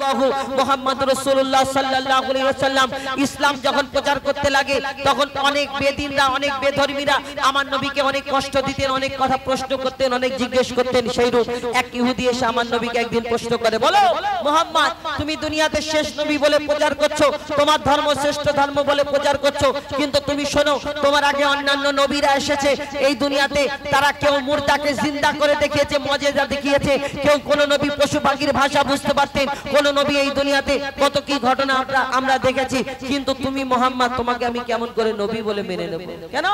ইল্লাল্লাহু মুহাম্মাদুর রাসূলুল্লাহ সাল্লাল্লাহু আলাইহি ওয়াসাল্লাম ইসলাম যখন প্রচার করতে লাগে তখন অনেক বেদিনরা অনেক বেধর্মীরা আমার নবীকে অনেক কষ্ট দিতেন, অনেক কথা প্রশ্ন করতেন, অনেক জিজ্ঞেস করতেন। সেইরূপ এক ইহুদি এসে আমার নবীকে একদিন প্রশ্ন করে, বলো মুহাম্মদ, তুমি দুনিয়াতে শেষ নবী বলে প্রচার করছো, তোমার ধর্ম শ্রেষ্ঠ ধর্ম বলে প্রচার করছো, কিন্তু তুমি শোনো, তোমার আগে অন্যান্য নবীরা এসেছে এই দুনিয়াতে, তারা কেউ মুর্দাকে জিন্দা করে দেখিয়েছে, মজেজা দেখিয়েছে, কেউ কোন নবী পশু পাখির ভাষা বুঝতে পারতেন, কোন নবী এই দুনিয়াতে কত কি ঘটনা আমরা দেখেছি, কিন্তু তুমি মুহাম্মদ, তোমাকে আমি কেমন করে নবী বলে মেনে নেব? কেন?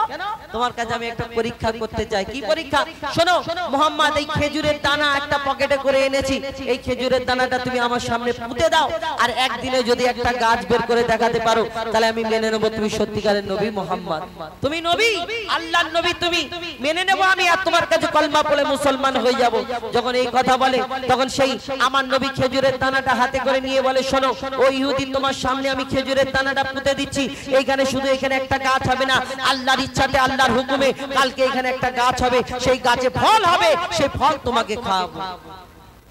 তোমার কাছে আমি একটা পরীক্ষা করতে চাই। কি পরীক্ষা? শোনো মুহাম্মদ, এই খেজুরের দানা একটা পকেটে করে এনেছি, এই খেজুরের দানাটা তুমি আমার সামনে পুঁতে দাও, আর একদিনে যদি একটা গাছ বের করে দেখাতে পারো, তাহলে আমি মেনে নেব তুমি সত্যিকারের নবী মুহাম্মদ, তুমি নবী, আল্লাহর নবী, তুমি মেনে নেব আমি, আর তোমার কাছে কলমা পড়ে মুসলমান হয়ে যাব। যখন এই কথা বলে তখন সেই আমার নবী খেজুরের দানাটা হাতে করে নিয়ে বলে, শোনো ও ইহুদি, তোমার সামনে আমি খেজুরের দানাটা পুঁতে দিচ্ছি, এইখানে শুধু এখানে একটা গাছ হবে না, আল্লাহর ইচ্ছাতে আল্লাহর হুকুমে কালকে এখানে একটা গাছ হবে, সেই গাছে ফল হবে, সেই ফল তোমাকে খাওয়াবো।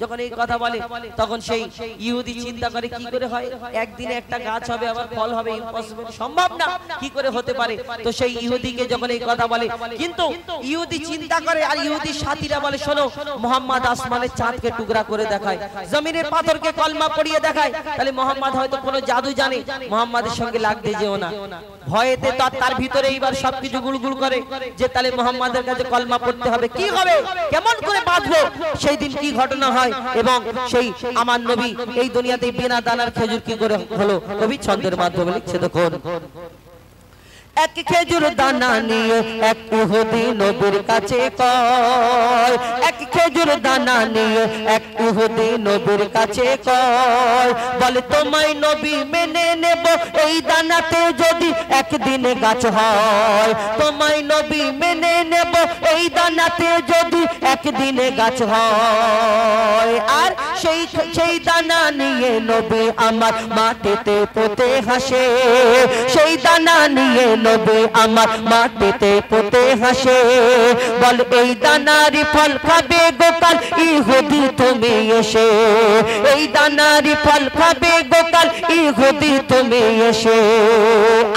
যখন এই কথা বলে তখন সেই ইহুদি চিন্তা করে, কি করে হয়, একদিনে একটা গাছ হবে আবার ফল হবে, ইম্পসিবল, সম্ভব না, কি করে হতে পারে? তো সেই ইহুদিকে যখন এই কথা বলে, কিন্তু ইহুদি চিন্তা করে, আর ইহুদি সাথীরা বলে, শোনো মুহাম্মদ আসমানের চাঁদকে টুকরা করে দেখায়, জমিনের পাথরকে কলমা পড়িয়ে দেখায়, তাহলে মুহাম্মদ হয়তো কোনো জাদু জানে, মুহাম্মাদের সঙ্গে লাগতে যেও না। ভয়েতে তার ভিতরে এইবার সবকিছু গুলগুল করে যে তাহলে মুহাম্মাদের কাছে কলমা পড়তে হবে, কি হবে, কেমন করে বাঁচবো? সেই দিন কি ঘটনা হয় এবং সেই আমার নবী এই দুনিয়াতে বিনা দানার খেজুর কি করে হলো, কবি ছন্দের মাধ্যমে লিখছে। দেখুন, এক খেজুর দানা নিয়ে এক ইহুদি নবীর কাছে কয়, এক খেজুর দানা নিয়ে এক ইহুদি নবীর কাছে কয়, বলে তোমায় নবী মেনে নেব এই দানাতে যদি একদিনে গাছ হয়, তোমায় নবী মেনে নেব এই দানাতে যদি একদিনে গাছ হয়। আর সেই দানা নিয়ে নবী আমার মাটিতে পুঁতে হাসে, সেই দানা নিয়ে নবী আমার মাটিতে পুঁতে হাসে, বল এই দানারি ফল খাবে গোপাল ইহুদি তুমি এসে, এই দানারি ফল খাবে গোপাল ইহুদি তুমি এসে।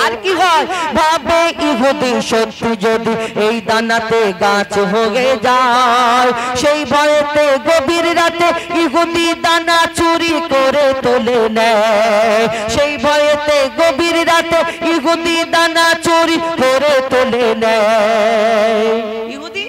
আর কি হয়, ভাবে ইহুদি সত্যি যদি এই দানাতে গাছ হয়ে যায়, সেই ভয়েতে গভীর রাতে ইহুদি দানা চুরি করে তোলে নেয়, সেই ভয়েতে গভীর রাতে ইহুদি দানা চুরি করে তোলে নেয়। ইহুদি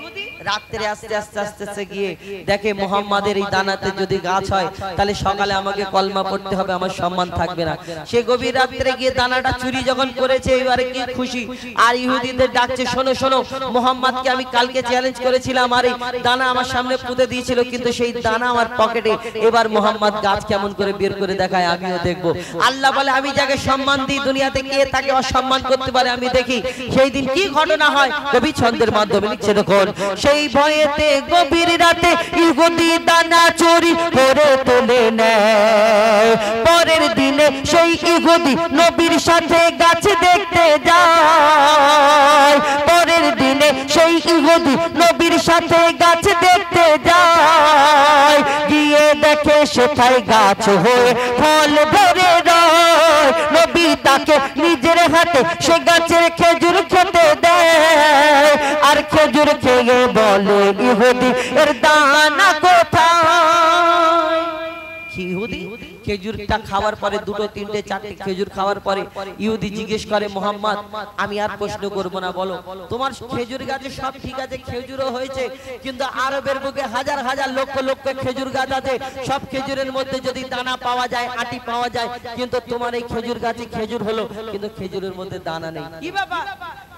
রাত্রে আস্তে আস্তে আস্তে আস্তে গিয়ে দেখে মুহাম্মাদের এই দানাতে যদি গাছ হয় তাহলে সকালে আমাকে কলমা পড়তে হবে, আমার সম্মান থাকবে না। সে গভীর রাত্রে গিয়ে দানাটা চুরি যখন করেছে, এবারে কি খুশি, আর ইহুদিদের ডাকছে, শোনো শোনো, মুহাম্মাদকে আমি কালকে চ্যালেঞ্জ করেছিলাম, আর এই দানা আমার সামনে পুঁতে দিয়েছিল, কিন্তু সেই দানা আমার পকেটে, এবার মুহাম্মাদ গাছ কেমন করে বের করে দেখায় আমিও দেখবো। আল্লাহ বলে, আমি যাকে সম্মান দিই দুনিয়াতে কে তাকে অসম্মান করতে পারে আমি দেখি। সেই দিন কি ঘটনা হয় কবি ছন্দের মাধ্যমে লিখছে। দেখুন, সেই ভয়েতে গভীর রাতে ইহুদি দানা চুরি করে তোলে নেয়, পরের দিনে সেই ইহুদি নবীর সাথে গাছ দেখতে যায়, পরের দিনে সেই ইহুদি নবীর সাথে গাছ দেখতে যায়, গিয়ে দেখে সেটাই গাছ হয়ে ফল ধরে রয়, নবী তাকে নিজের হাতে সে গাছের খেজুর খেতে দেয়, আর খেজুর খেয়ে বলে ইহুদি এর দানা কোথায়? ইহুদি খেজুরটা খাওয়ার পরে, দুটো তিনটে চারটে খেজুর খাওয়ার পরে ইহুদি জিজ্ঞেস করে, মুহাম্মদ আমি আর প্রশ্ন করব না, বলো তোমার খেজুর গাছে সব ঠিক আছে, খেজুরও হয়েছে, কিন্তু আরবের বুকে হাজার হাজার লক্ষ লক্ষ খেজুর গাছ আছে, সব খেজুরের মধ্যে যদি দানা পাওয়া যায়, আটি পাওয়া যায়, কিন্তু তোমার এই খেজুর গাছে খেজুর হলো কিন্তু খেজুরের মধ্যে দানা নেই, কি ব্যাপার?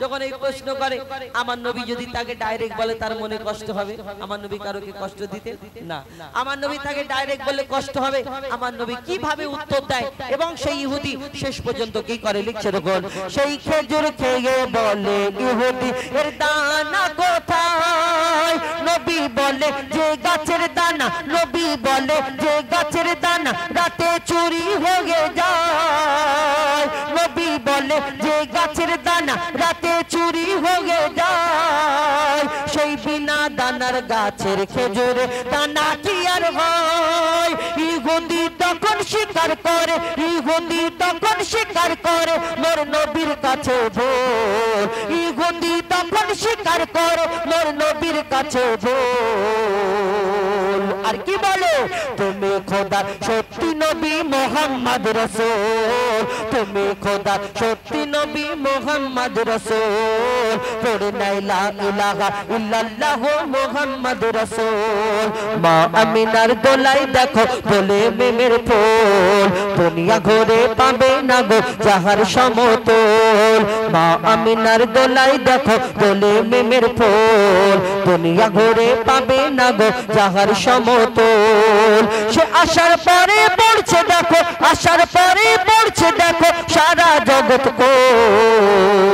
যখন এই প্রশ্ন করে আমার নবী যদি তাকে ডাইরেক্ট বলে তার মনে কষ্ট হবে? আমার নবী কারোকে কষ্ট দিতে না, আমার নবী তাকে ডাইরেক্ট বললে কষ্ট হবে। আমার নবী কিভাবে উত্তর দেয় এবং সেই ইহুদি শেষ পর্যন্ত কি করে লিখছে। দেখুন, সেই খেজুর খেয়ে বলে ইহুদি এর দানা কোথায়? নবী বলে যে গাছের দানা, নবী বলে যে গাছের দানা রাতে চুরি হয়ে যায়, নবী বলে যে গাছের দানা রাতে চুরি হয়ে যায়, সেই বিনা দানা বেদানার গাছের খেজুরে দানা কি আর হয় ইহুদি তখন স্বীকার করে ইহুদি তখন স্বীকার করে মোর নবীর কাছে বল ইহুদি তখন স্বীকার করে মোর নবীর কাছে বল আর কি বলে তুমি খোদা সত্যি নবী মুহাম্মদ রাসূল তুমি খোদা সত্যি নবী মুহাম্মদ রাসূল পড়ে নাই লা ইলাহা ইল্লাল্লাহ মুহাম্মদ রাসূল মা আমিনার দোলাই দেখো বলে মেমের ফুল দুনিয়া ঘুরে পাবে না গো যাহার সমতল মা আমিনার দোলাই দেখো বলে মেমের ফুল দুনিয়া ঘুরে পাবে না গো যাহার সমতল সে আসার পরে পড়ছে দেখো আসার পরে পড়ছে দেখো সারা জগৎ কোল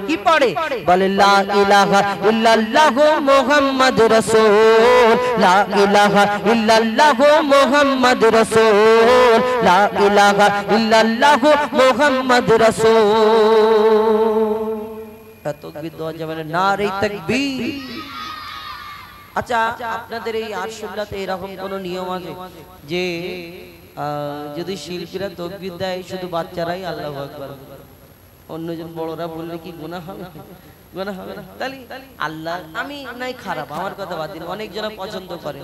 কি পড়ে বলে লা ইলাহা ইল্লাল্লাহ মুহাম্মদ রাসূল লা ইলাহা ইল্লাল্লাহ মুহাম্মদ রাসূল লা ইলাহা ইল্লাল্লাহ মুহাম্মদ রাসূল তাকবীর দেওয়া যাবে না নারে তাকবীর আচ্ছা আপনাদের এই আরশুল্লাতে এরকম কোন নিয়ম আছে যে যদি শিল্পীরা তাকবীর দেয় শুধু বাচ্চারাই আল্লাহু আকবার অন্যজন বড়রা বললে কি গুনাহ হবে গুনাহ হবে না তাহলে আল্লাহ আমি নাই খারাপ আমার কথা বাদ দিন অনেক জন পছন্দ করে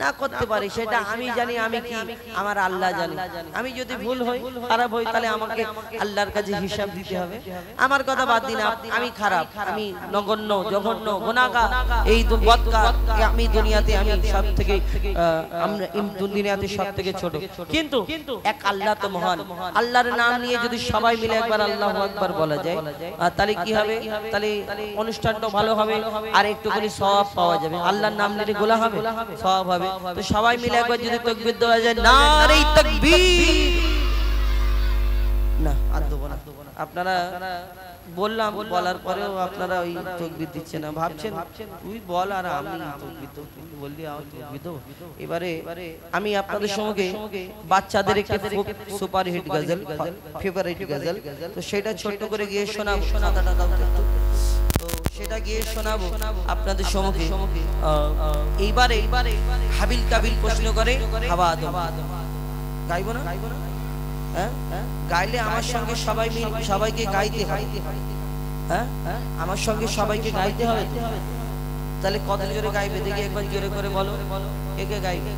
না করতে পারে সেটা আমি জানি আমি কি আমার আল্লাহ জানে আমি যদি ভুল হই খারাপ হই তাহলে আমাকে আল্লাহর কাছে হিসাব দিতে হবে আমার কথা বাদ দিন আমি খারাপ আমি নগণ্য জঘন্য গুনাহগার এই বদকার আমি দুনিয়াতে আমি সবথেকে আমরা দুনিয়াতে সবথেকে ছোট কিন্তু এক আল্লাহ তো মহান আল্লাহর নাম নিয়ে যদি সবাই মিলে একবার আল্লাহু আকবার বলা যায় তাহলে কি হবে তাহলে অনুষ্ঠানটা ভালো হবে আর একটুখানি সওয়াব পাওয়া যাবে আল্লাহর নাম নিলে গোলা হবে সওয়াব হবে তো সবাই মিলে একবার যদি তাকবীর দেওয়া যায় নারে তাকবীর না আর দেব না আপনারা বললাম বলার পরেও আপনারা ওই তাকবীর দিচ্ছেন না ভাবছেন তুই বল আর আমি তাকবীর তো বললি আমি তাকবীর দেব এবারে আমি আপনাদের সঙ্গে বাচ্চাদের একটা সুপার হিট গজল ফেভারিট গজল তো সেটা ছোট করে গিয়ে শোনাবো সাদাটা দাও একটু তো সেটা গিয়ে শোনাবো আপনাদের সম্মুখে এইবারে হাবিল কাবিল প্রশ্ন করে হাওয়া আদম গাইবো না হ্যাঁ গাইলে আমার সঙ্গে সবাই সবাইকে গাইতে হবে হ্যাঁ আমার সঙ্গে সবাইকে গাইতে হবে তাহলে কত জোরে গাইবে দেখি একবার জোরে করে বলো একে গাইবে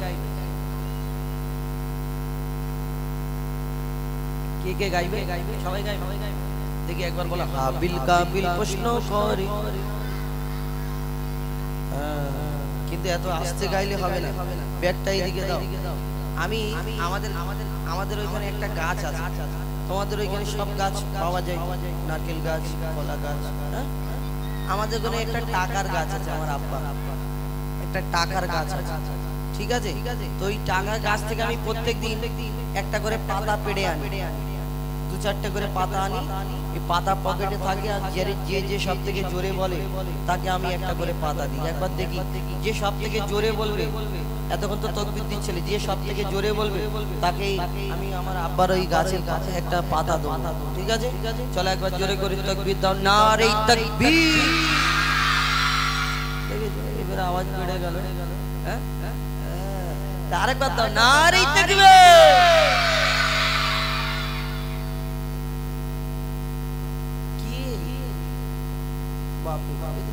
কে কে গাইবে সবাই গাইবে দেখি একবার বলো হাবিল কাবিল প্রশ্ন করে কিন্তু এত আস্তে গাইলে হবে না ব্যাগটা এইদিকে দাও আমি আমাদের ওইখানে একটা গাছ আছে তোমাদের ওইখানে সব গাছ পাওয়া যায় নারকেল গাছ কলা গাছ আমাদের ওখানে একটা টাকার গাছ আছে আমার আব্বা একটা টাকার গাছ আছে ঠিক আছে তো ওই টাকার গাছ থেকে আমি প্রত্যেকদিন একটা করে পাতা পেড়ে আনি দু চারটে করে পাতা আনি এই পাতা পকেটে থাকে আর যে সব থেকে জোরে বলে তাকে আমি একটা করে পাতা দিই একবার দেখি যে সব থেকে জোরে বলবে এতক্ষণ তো তাকবীর দিচ্ছিলে যে সব থেকে জোরে বলবে তাকে আমি আমার আব্বার ওই গাছের কাছে একটা পাতা দেব ঠিক আছে চলো একবার জোরে করে তাকবীর দাও নারে তাকবীর এবারে আওয়াজ বেড়ে গেল হ্যাঁ আরেকবার দাও নারে তাকবীর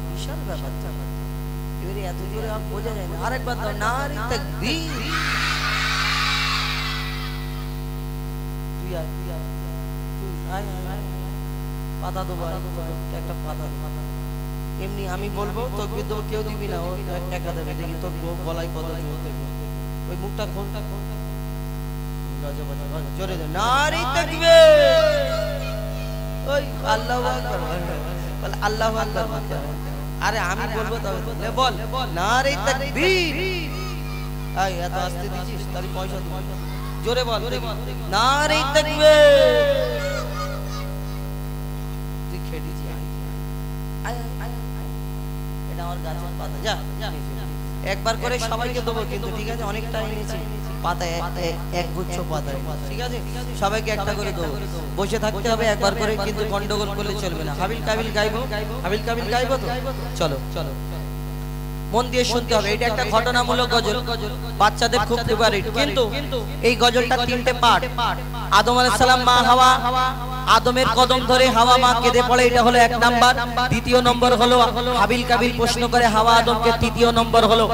বিশাল ব্যাপার এবারে এত জোরে আর বোঝা যায় না আরেকবার দাও নারে তাকবীর তুই আয় পাতা দেবো একটা পাতা এমনি আমি বলবো তাকবীর দেবো কেউ দিবি না ও একা দেবে দেখি তোর গলায় কত জোর দেবে ওই মুখটা খোলটা জোরে দে নারে তাকবীর ওই আল্লাহু আকবার বল আল্লাহু আকবার আরে আমি বলবো তবে বল নারে তাকবীর আই এত আস্তে দিছিস তাহলে পয়সা দিব জোরে বল নারে তাকবীর তুই খেডিছি আয় এটা আমার গাছের পাতা যা একবার করে সবাইকে দেবো কিন্তু ঠিক আছে অনেকটা এনেছি পাতা এক গুচ্ছ পাতা ঠিক আছে সবাইকে একটা করে দেবো বসে থাকতে হবে একবার করে কিন্তু গন্ডগোল করলে চলবে না হাবিল কাবিল গাইবো তো চলো মন দিয়ে শুনতে হবে। এটা একটা ঘটনামূলক গজল, বাচ্চাদের খুব ফেভারিট। কিন্তু এই গজলটা তিনটে পার্ট। আদম আলাইহিস সালাম, মা হাওয়া, আদমের কদম ধরে হাওয়া মা কেঁদে পড়ে, এটা হলো এক নাম্বার। দ্বিতীয় নম্বর হলো হাবিল কাবিল প্রশ্ন করে হাওয়া আদমকে। তৃতীয় নম্বর হলো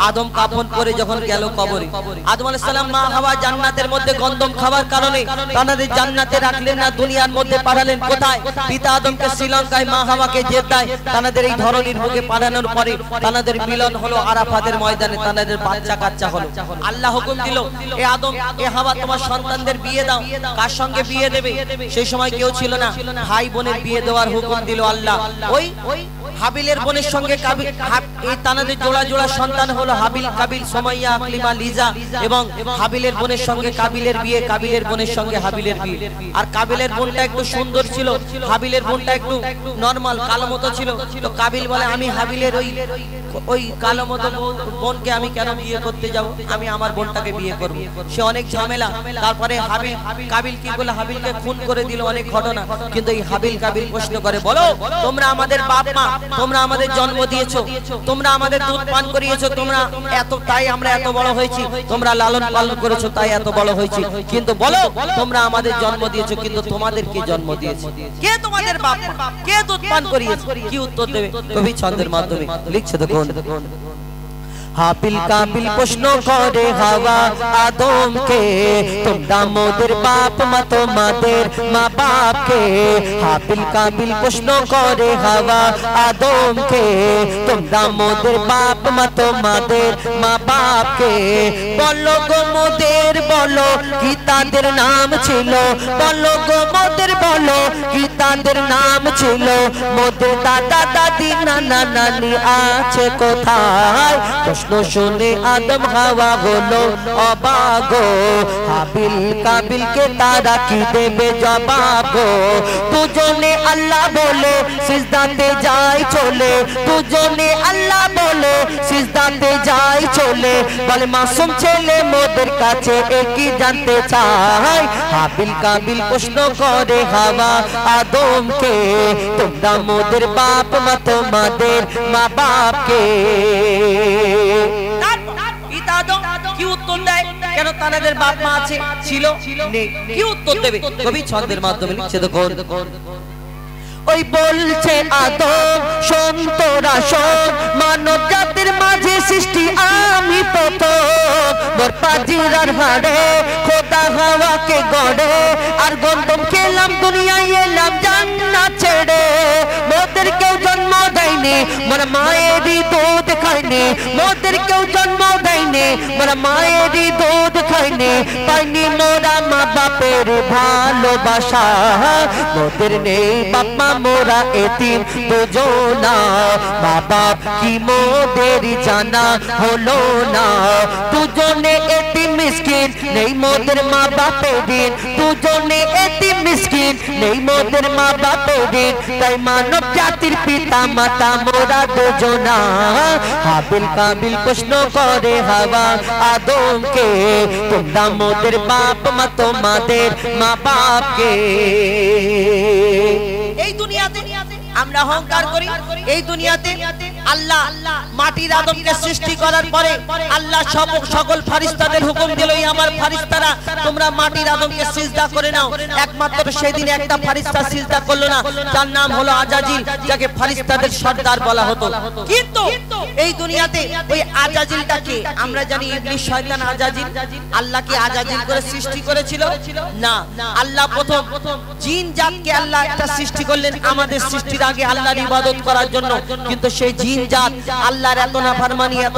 আদম কাফন করে যখন গেল কবরে। আদম আলাইহিস সালাম, মা হাওয়া জান্নাতের মধ্যে গন্ধম খাওয়ার কারণে তাদের জান্নাতে রাখলেন না, দুনিয়ার মধ্যে পাঠালেন কোথায়? পিতা আদমকে শ্রীলঙ্কায়, মা হাওয়াকে জেদ্দায়। তাদের এই ধরনের বুকে পাঠানোর পরে তাদের মিলন হলো আরাফাতের ময়দানে, তাদের বাচ্চা কাচ্চা হলো। আল্লাহ হুকুম দিল, এ আদম এ হাওয়া তোমার সন্তানদের বিয়ে দাও। কার সঙ্গে বিয়ে দেবে? সেই সময় কেউ ছিল না, ভাই বোনের বিয়ে দেওয়ার হুকুম দিল আল্লাহ। ওই হাবিলের বোনের সঙ্গে কাবিল, এই তানাদের জোড়া জোড়া সন্তান হলো হাবিল কাবিল, সুমাইয়া, আকলিমা, লিজা। এবং হাবিলের বোনের সঙ্গে কাবিলের বিয়ে, কাবিলের বোনের সঙ্গে হাবিলের বিয়ে। আর কাবিলের বোনটা একটু সুন্দর ছিল, হাবিলের বোনটা একটু নরমাল কালো মতো ছিল। তো কাবিল বলে, আমি হাবিলের ওই কালো মতো বোনকে আমি কেন বিয়ে করতে যাব? আমি আমার বোনটাকে বিয়ে করব। সে অনেক ঝামেলা। তারপরে কাবিল কি করলো? হাবিলকে খুন করে দিল। অনেক ঘটনা। কিন্তু এই হাবিল কাবিল প্রশ্ন করে, বলো তোমরা আমাদের বাপ মা, তোমরা আমাদের জন্ম দিয়েছো, তোমরা আমাদের দুধ পান করিয়েছো, তোমরা এত, তাই আমরা এত বড় হয়েছি। তোমরা লালন পালন করেছো, তাই এত বড় হয়েছি। কিন্তু বলো, তোমরা আমাদের জন্ম দিয়েছো, কিন্তু তোমাদের কে জন্ম দিয়েছে? কে তোমাদের বাপ মা? কে দুধ পান করিয়েছে? কি উত্তর দেবে? কবি ছন্দের মাধ্যমে লিখছে দেখুন। হাবিল কাবিল প্রশ্ন করে হাওয়া আদমকে, তোমরা মোদের বাপ মা, তোমাদের মা বাপকে। হাবিল কাবিল প্রশ্ন করে হাওয়া আদমকে, তোমরা মোদের বাপ মা, তোমাদের মা বাপকে। বলো গো মোদের, বলো কি তাদের নাম ছিল? বলো গো মোদের, বলো কি তাদের নাম ছিল? মোদের দাদা দাদি নানা নানি আছে কোথায়? প্রশ্ন শুনে আদম হাওয়া হলো অবাক। হাবিল কাবিলকে তারা কি দেবে জবাব? দুজনে আল্লাহ বলে সিজদাতে যায় চলে, দুজনে আল্লাহ বলে সিজদাতে যায় চলে। বলে মাসুম ছেলে মোদের কাছে একই জানতে চায়। হাবিল কাবিল প্রশ্ন করে হাওয়া আদমকে, তোমরা মোদের বাপ মা, তোমাদের মা বাপকে। কি উত্তর দেয়? কেন তাদের বাপ মা আছে, ছিল, নেই? কি উত্তর দেবে? কবি ছন্দের মাধ্যমে লিখছে দেখুন। ওই বলছে আদম, শোন তোরা শোন, মানব জাতির মাঝে সৃষ্টি আমি প্রথম। মোর পাজিরার হাড়ে খোদা হাওয়াকে গড়ে, আর গন্ধম খেলাম দুনিয়ায় এলাম জান্নাত ছেড়ে। মোদের কেউ জন্ম দেয়নি, মোর মায়েরই দুধ খায়নি। মোদের কেউ জন্ম দেয়নি, মোর মায়েরই দুধ খায়নি। পাইনি মোরা মা বাপের ভালোবাসা, মোদের নেই বাপ মা, মোরা এতিম দুজনা। মা বাপ কি মোদের জানা হলো না? দুজনে এতিম মিসকিন, নেই মোদের মা বাপের দিন। দুজনে এতিম মিসকিন, নেই মোদের মা বাপের দিন। তাই মানব জাতির পিতা মাতা মোরা দুজনা। হাবিল কাবিল প্রশ্ন করে হাওয়া আদমকে, তোমরা মোদের বাপ মা, তোমাদের মা বাপকে। এই দুনিয়াতে আমরা অহংকার করি। এই দুনিয়াতে আল্লাহ মাটির আদমকে সৃষ্টি করার পরে আল্লাহ সকল ফেরেশতাদের হুকুম দিল, আমার ফেরেশতারা তোমরা মাটির আদমকে সিজদা করে নাও। একমাত্র সেদিন একটা ফেরেশতা সিজদা করলো না, তার নাম হলো আজাজিল, যাকে ফেরেশতাদের সর্দার বলা হতো। কিন্তু এই দুনিয়াতে ওই আজাজিলটাকে আমরা জানি ইবলিস শয়তান আজাজিল। আল্লাহ কি আজাজিল করে সৃষ্টি করেছিল? না, আল্লাহ প্রথম জিন জাতকে আল্লাহ একটা সৃষ্টি করলেন আমাদের সৃষ্টির আগে আল্লাহর ইবাদত করার জন্য। কিন্তু সেই জিন জাত আল্লাহর এত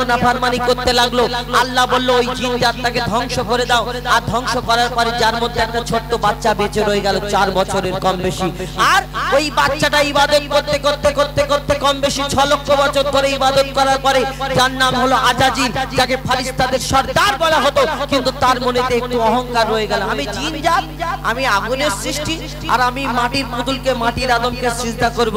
নাফরমানি করতে লাগলো। আল্লাহ বলল ওই জিন জাতটাকে ধ্বংস করে দাও। আর ধ্বংস করার পরে যার মধ্যে একটা ছোট্ট বাচ্চা বেঁচে রয়ে গেল, 4 বছরের কম বেশি। আর ওই বাচ্চাটা ইবাদত করতে করতে করতে করতে কম বেশি 6 লক্ষ বছর ধরে ইবাদত করার পরে যার নাম হলো আজাজিল, যাকে ফেরেশতাদের সর্দার বলা হতো। কিন্তু তার মনেতে একটু অহংকার রয়ে গেল, আমি জিন জাত, আমি আগুনের সৃষ্টি, আর আমি মাটির পুতুলকে, মাটির আদমকে সিজদা করব।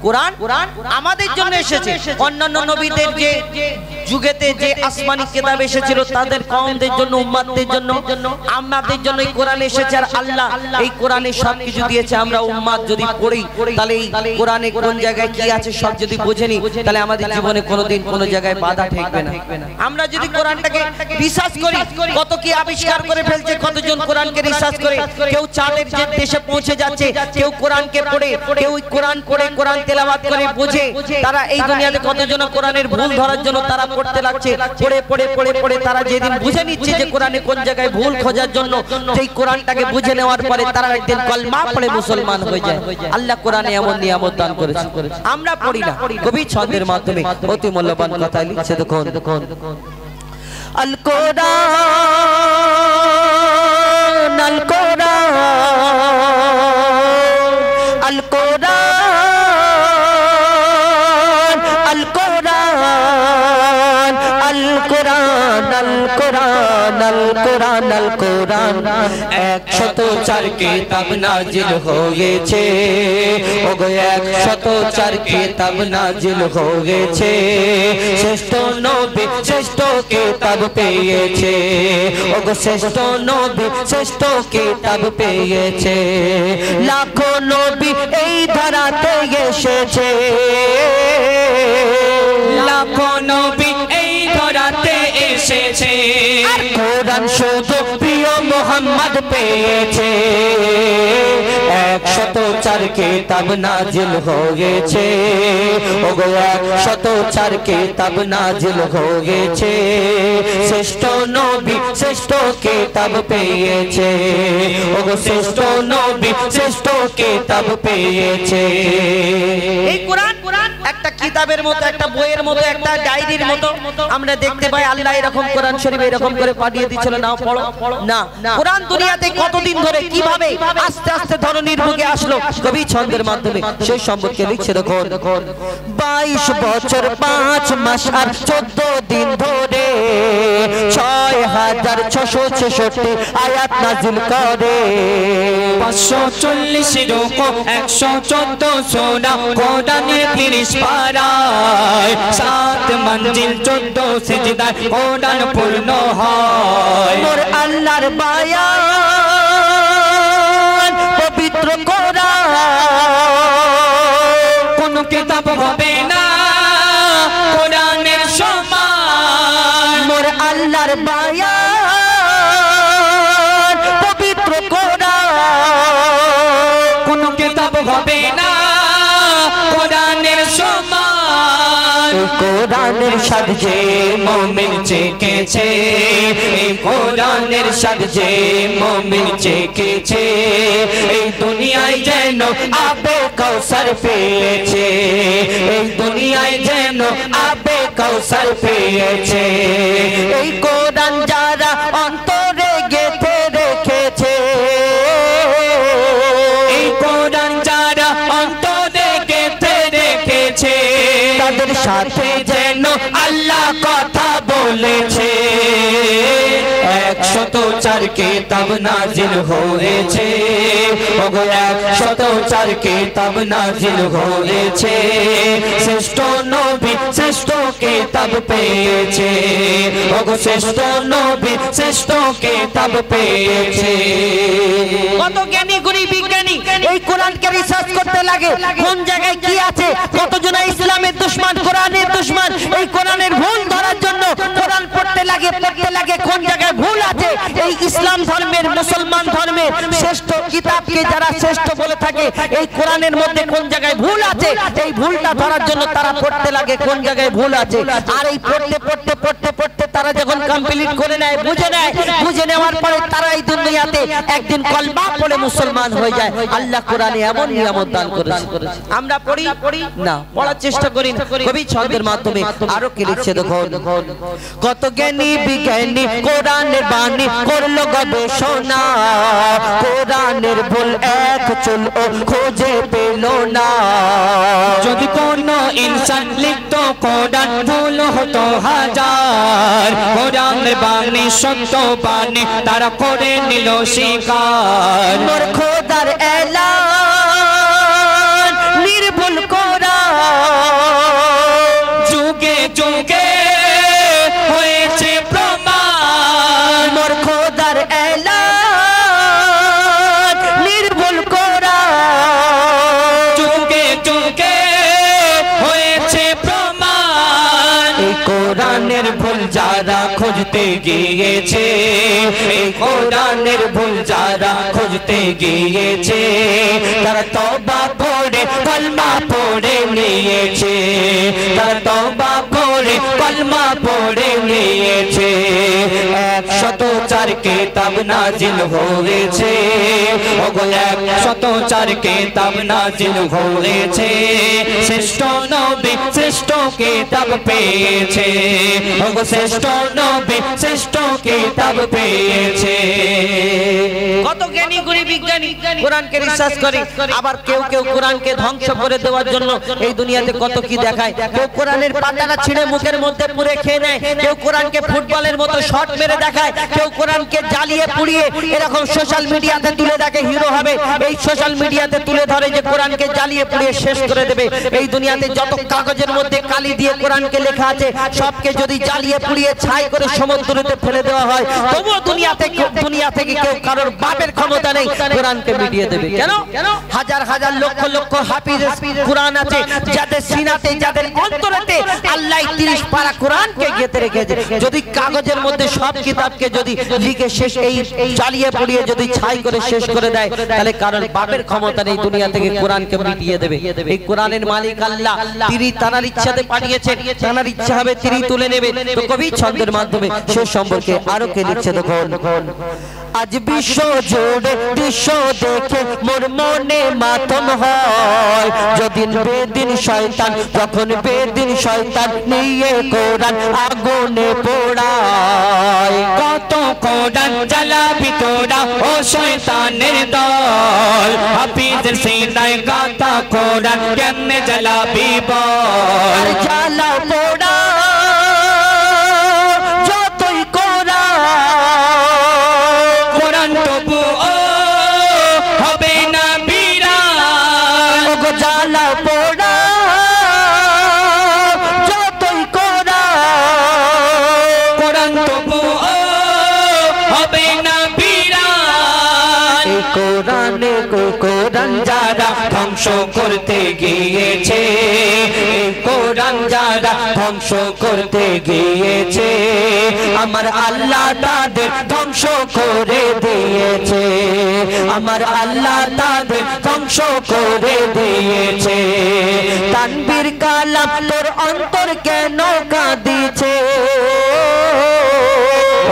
কোরআন আমাদের জন্য এসেছে। অন্যান্য নবীদের যে যুগেতে যে আসমানি কিতাব এসেছিল তাদের কওমদের জন্য, উম্মতদের জন্য, আমাদের জন্য এই কোরআন এসেছে। আর আল্লাহ এই কোরআনে সবকিছু দিয়েছে। আমরা উম্মত যদি পড়ি তাহলে এই কোরআনে কোন জায়গায় কি আছে সব যদি বুঝেনি তাহলে আমাদের জীবনে কোনোদিন কোনো জায়গায় বাধা ঠেকবে না। আমরা যদি কোরআনটাকে রিসার্চ করি, কত কি আবিষ্কার করে ফেলছে, কতজন কোরআনকে রিসার্চ করে, কেউ চাঁদের যে দেশে পৌঁছে যাচ্ছে, কেউ কোরআনকে পড়ে, কেউ কোরআন পড়ে কোরআন তেলাওয়াত করে বোঝে। তারা এই দুনিয়াতে কতজন কোরআনের ভুল ধরার জন্য তারা পড়তে লাগছে, পড়ে পড়ে পড়ে পড়ে তারা যেদিন বুঝে নিচ্ছে যে কোরআনে কোন জায়গায় ভুল খোঁজার জন্য, সেই কোরআনটাকে বুঝে নেওয়ার পরে তারা একদিন কলমা পড়ে মুসলমান হয়ে যায়। আল্লাহ কোরআনে এমন নিয়ামত দান করেছে, আমরা পড়ি না। কবি ছন্দের মাধ্যমে অতি মূল্যবান কথা লিখছে, দেখুন আল কোরআন আল কোরআন আল কোরআন আল কোরআন আল কোরআন আল কোরআন আল কোরআন আল কোরআন 104 কিতাব নাজিল হয়েছে, ওগো 104 কিতাব নাজিল হয়েছে। শ্রেষ্ঠ নবী শ্রেষ্ঠ কিতাব পেয়েছে, ওগো শ্রেষ্ঠ নবী শ্রেষ্ঠ কিতাব পেয়েছে। লাখো নবী এই ধারাতে এসেছে, লাখো নবী এই ধরাতে এসেছে। আর কোরআন শুধু প্রিয় মুহাম্মদ পেয়েছে। 104 কিতাব নাজিল হয়েছে, ওগো 104 কিতাব নাজিল হয়েছে। শ্রেষ্ঠ নবী শ্রেষ্ঠ কিতাব পেয়েছে, ওগো শ্রেষ্ঠ নবী শ্রেষ্ঠ কিতাব পেয়েছে। এই কোরআন একটা কিতাবের মতো, একটা বইয়ের মতো, একটা ডায়েরির মতো আমরা দেখতে পাই। আল্লাহ এরকম কোরআন শরীফ এরকম করে পাঠিয়ে দিয়েছিল, নাও পড়ো না। কোরআন দুনিয়াতে কতদিন ধরে কিভাবে আস্তে আস্তে ধরনীর বুকে আসলো, কবি ছন্দের মাধ্যমে সেই সম্পর্কে লিখছে, দেখুন 22 বছর 5 মাস আর 14 দিন ধরে 6666 আয়াত নাযিল করে। 540 রুকু 114 সূরা কোরআনের 30 পারায় 7 মঞ্জিল 14 সিজদায় কোরআন পূর্ণ হয়। মোর আল্লাহর বায়ান পবিত্র কোরআন, কোন কিতাব হবে না কোরআনের সমান। মোর আল্লাহর বায়ান পবিত্র কোরআন, কোন কিতাব হবে না কোরআনের সমান। কোরআনের সাজে মুমিন চেকেছে, এই কোরআনের সাজে মুমিন চেকেছে। এই দুনিয়ায় যেন আবে কাউসার পেয়েছে, এই দুনিয়ায় যেন আবে কাউসার পেয়েছে। এই কোরআন যারা অন্তরে গেঁথে রেখেছে, এই কোরআন যারা অন্তরে গেঁথে রেখেছে, তাদের সাথে যেন আল্লাহ কথা বলেছে। 104 কিতাব নাজিল হয়েছে, ওগো 104 কিতাব নাজিল হয়েছে। শ্রেষ্ঠ নবী শ্রেষ্ঠ কিতাব পেয়েছে, ওগো শ্রেষ্ঠ নবী শ্রেষ্ঠ কিতাব পেয়েছে। কত জ্ঞানী গুণী বিজ্ঞানী এই কোরআনকে রিসার্চ করতে লাগে, কোন জায়গায় কি আছে, কতজন ইসলামের দুশমন, কোরআনের দুশমন, এই কোরআনের ভুল ধরার জন্য কোরআন পড়তে লাগে, কোন জায়গায় ভুল আছে। এই ইসলাম ধর্মের, মুসলমান ধর্মের শ্রেষ্ঠ কিতাবকে যারা শ্রেষ্ঠ বলে থাকে, এই কোরআনের মধ্যে কোন জায়গায় ভুল আছে, এই ভুলটা ধরার জন্য তারা পড়তে লাগে কোন জায়গায় ভুল আছে। আর এই পড়তে পড়তে পড়তে পড়তে তারা যখন কমপ্লিট করে নেয়, বুঝে নেওয়ার পরে তারা এই দুনিয়াতে একদিন কলমা পড়ে মুসলমান হয়ে যায়। আল্লাহ কোরআনে এমন নিয়ামত দান করেছে। আমরা পড়ি না, পড়ার চেষ্টা করি না। কবি ছন্দের মাধ্যমে আরো কি লিখছে, দেখুন কত জ্ঞানী বিজ্ঞানী কোরআনের বাণী করলো গবেষণা, কোরআনের ভুল এক চুল ও খোঁজে পেল না। যদি কোন ইনসান লিখতো কোরআন ভুল হতো হাজার, কোরআনের বাণী সত্য বাণী তারা করে নিল স্বীকার। মোর খোদার এলান নির্ভুল কোরআন, খুঁজতে গিয়েছে, এই কোরআনের ভুল যারা খুঁজতে গিয়েছে, তারা তওবা করে কলমা পড়ে নিয়েছে, তারা তওবা করে কলমা পড়ে নিয়েছে। 104 কিতাব নাজিল হয়েছে, ওগো 104 কিতাব নাজিল হয়েছে, শ্রেষ্ঠ নবী শ্রেষ্ঠ কিতাব পেয়েছে, ওগো শ্রেষ্ঠ নবী শ্রেষ্ঠ কিতাব পেয়েছে। কত জ্ঞানী গুণী বিজ্ঞানী কোরআনকে রিসার্চ করে, আবার কেউ কেউ কোরআনকে ধ্বংস করে দেওয়ার জন্য এই দুনিয়াতে কত কি দেখায়। কেউ কোরআনের পাতাটা ছিঁড়ে মুখের মধ্যে পুরে খেয়ে নেয়, কেউ কোরআনকে ফুটবলের মতো শট মেরে দেখায়, কেউ কোরআনকে জ্বালিয়ে পুড়িয়ে এরকম সোশ্যাল মিডিয়াতে তুলে দেখে হিরো হবে। এই সোশ্যাল মিডিয়াতে তুলে ধরে যে কোরআনকে জ্বালিয়ে পুড়িয়ে শেষ করে দেবে। এই দুনিয়াতে যত কাগজের মধ্যে কালি দিয়ে কোরআনকে লেখা আছে সবকে যদি জ্বালিয়ে পুড়িয়ে ছাই করে সমুদ্রেতে ফেলে দেওয়া হয়, তবুও দুনিয়া থেকে কেউ কারোর বাপের ক্ষমতা নেই কোরআনকে মিটিয়ে দেবে। কেন? হাজার হাজার লক্ষ লক্ষ হাফিজ কোরআন আছে যাদের সিনাতে, যাদের অন্তরেতে আল্লাহ 30 পারা কোরআনকে গেঁথে রেখেছে। যদি কাগজের মধ্যে সব কিতাবকে যদি লিখে শেষ এই জ্বালিয়ে পুড়িয়ে যদি ছাই করে শেষ করে দেয়, তাহলে কারণ বাপের ক্ষমতা নেই দুনিয়া থেকে কোরআনকে মিটিয়ে দেবে। এই কোরআনের মালিক আল্লাহ, তিনি তার ইচ্ছাতে পাঠিয়েছেন, তার ইচ্ছা হবে তিনি তুলে নেবে। তো কবি ছন্দের মাধ্যমে সে সম্পর্কে আরো কে লিখছে দেখুন। আজ বিশ্ব জুড়ে দৃশ্য দেখে মোর মনে মাতম হয়, যদিন বেদিন শয়তান, যখন বেদিন শয়তান নিয়ে কোরআন আগুনে পোড়ায়। কত কোরআন জ্বালাবি তোরা ও শয়তানের দল, হাফিজের সিনায় গাথা কোরআন কেমনে জ্বালাবি বল। জ্বালা পোড়া যতই কোরআন তবু ও হবে না বিরান, জ্বালা পোড়া যতই কোরআন তবু ও হবে না বিরান। কোরআন যারা ধ্বংস করতে গিয়েছে, কোরআন যারা ধ্বংস করতে গিয়েছে, আমার আল্লাহ তাদের ধ্বংস করে দিয়েছে, আমার আল্লাহ তাদের ধ্বংস করে দিয়েছে। তানবীর কালাম তোর অন্তর কেন কাঁদিছে,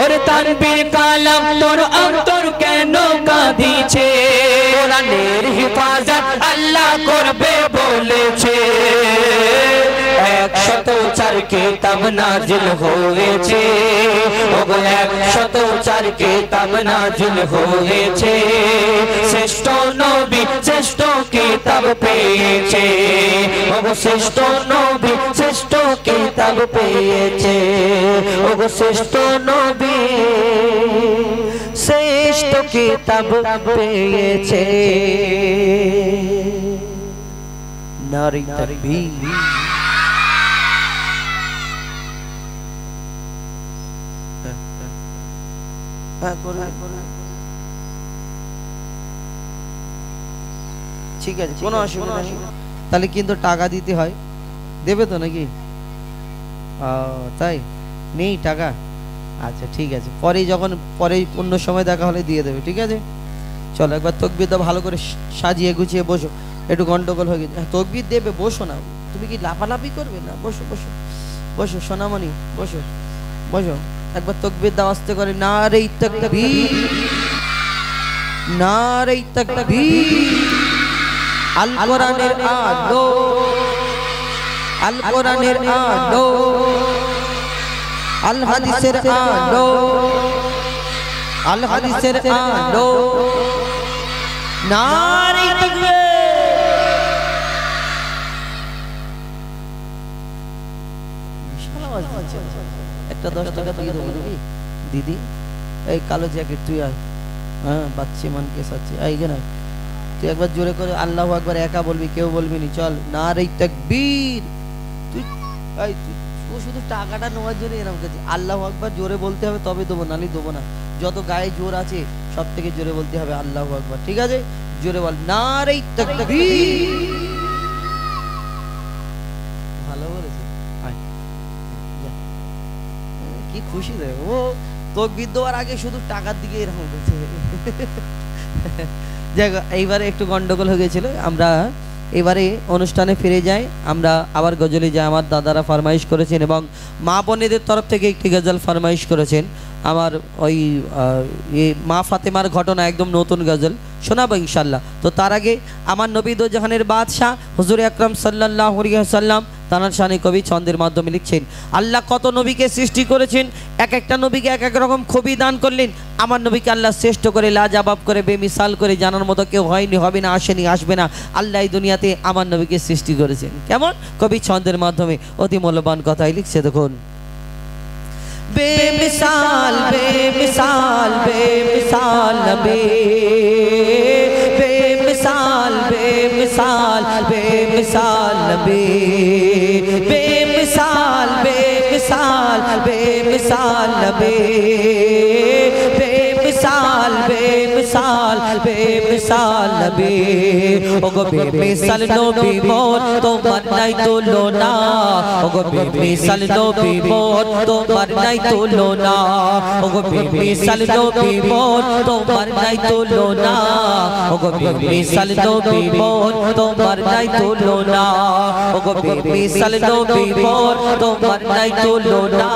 ওরে তানবীর কালাম তোর অন্তর কেন কাঁদিছে, কোরআনের হিফাজত আল্লাহ করবে বলেছে। 104 কিতাব নাজিল হয়েছে, ওগো 104 কিতাব নাজিল হয়েছে, শ্রেষ্ঠ নবী শ্রেষ্ঠ কিতাব পেয়েছে, ওগো শ্রেষ্ঠ নবী শ্রেষ্ঠ কিতাব পেয়েছে, ওগো শ্রেষ্ঠ নবী শ্রেষ্ঠ কিতাব পেয়েছে। নারী তাকবীর। ঠিক আছে, কোনো অসুবিধা নেই। তাহলে কিন্তু টাকা দিতে হয়, দেবে তো নাকি? তাই নেই টাকা? আচ্ছা ঠিক আছে, পরে অন্য সময় দেখা হলে দিয়ে দেবে, ঠিক আছে? চলো একবার তকবিরটা ভালো করে সাজিয়ে গুছিয়ে বসো, একটু গন্ডগোল হয়ে গেছে। তকবির দেবে, বসো না, তুমি কি লাফালাফি করবে? না, বসো বসো বসো সোনামণি, বসো বসো। একবার তকবির দাও আস্তে করে, নারে তাকবীর, নারে তাকবীর। আল কোরআনের আলো, আল কোরআনের আলো, আল হাদিসের আলো, আল হাদিসের আলো। নারে তাকবীর। একটা 10 টাকা দিয়ে দেবো নাকি দিদি? এই কালো জ্যাকেট তুই আয়, হ্যাঁ বাচ্চি মানকে সাচ্ছি আইগে না, তুই একবার জোরে করে আল্লাহু আকবার একা বলবি, কেউ বলবি নি। চল, নারে তাকবীর। তুই ও শুধু টাকাটা নেওয়ার জন্য এরকম করছিস। আল্লাহু আকবার জোরে বলতে হবে, তবে দেবো, নালি দেবো না। যত গায়ে জোর আছে সব থেকে জোরে বলতে হবে আল্লাহু আকবার, ঠিক আছে? জোরে বল, নারে তাকবীর। ভালো বলেছে। কি কি খুশি দেয় ও, তাকবীর দেওয়ার আগে শুধু টাকার দিকে এরকম করছে। যাই হোক, এইবারে একটু গন্ডগোল হয়ে গেছিল। আমরা এবারে অনুষ্ঠানে ফিরে যাই, আমরা আবার গজলে যাই। আমার দাদারা ফরমাইশ করেছেন এবং মা বোনেদের তরফ থেকে একটি গজল ফরমাইশ করেছেন। আমার ওই মা ফাতেমার ঘটনা একদম নতুন গজল শোনাবো ইনশাল্লাহ। তো তার আগে আমার নবী দো জাহানের বাদশাহ হুজুর আকরাম সাল্লাল্লাহু আলাইহি ওয়াসাল্লাম তানার শানে কবি ছন্দের মাধ্যমে লিখছেন, আল্লাহ কত নবীকে সৃষ্টি করেছেন, এক একটা নবীকে এক এক রকম খুবই দান করলেন। আমার নবীকে আল্লাহ শ্রেষ্ঠ করে, লাজবাব করে, বেমিসাল করে, জানার মতো কেউ হয়নি, হবে না, আসেনি, আসবে না। আল্লাহ এই দুনিয়াতে আমার নবীকে সৃষ্টি করেছেন কেমন? কবি ছন্দের মাধ্যমে অতি মূল্যবান কথাই লিখছে, দেখুন। বেমিসাল বেমিসাল বেমিসাল নবী, বেমিসাল বেমিসাল বেমিসাল নবী, বেমিসাল বেমিসাল বেমিসাল নবী, বেমিসাল বেমিসাল বেমিসাল নবী। ওগো বেমিসাল নবী মোর তোমার নাই তুলনা, ওগো বেমিসাল নবী মোর তোমার নাই তুলনা, ওগো বেমিসাল নবী মোর তোমার নাই তুলনা, ওগো বেমিসাল নবী মোর তোমার নাই তুলনা, ওগো বেমিসাল নবী মোর তোমার নাই তুলনা,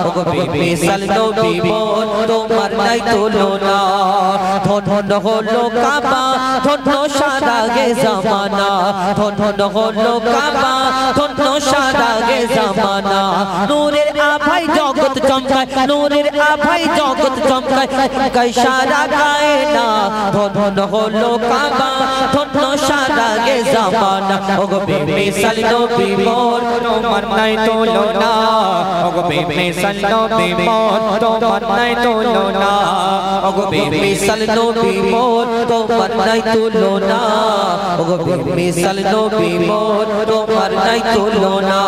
ওগো বেমিসাল নবী মোর তোমার নাই তুলনা। ধন্য হলো কাবা, ধন্য সারা গে জামানা, ধন্য হলো কাবা, ধন্য সারা গে জামানা। নূরের আভাই জগৎ চমকায়, নূরের আভাই জগৎ চমকায়, গায় সারা গায় না। ধন্য হলো কাবা, ধন্য সারা গে জামানা। ওগো বেমিসাল নবী মোর তোমার নাই তুলনা, ওগো বেমিসাল নবী মোর তোমার নাই তুলনা, ওগো বেমিসাল নবী মোর তোমার নাই তুলনা, ওগো বেমিসাল নবী মোর তোমার নাই তুলনা।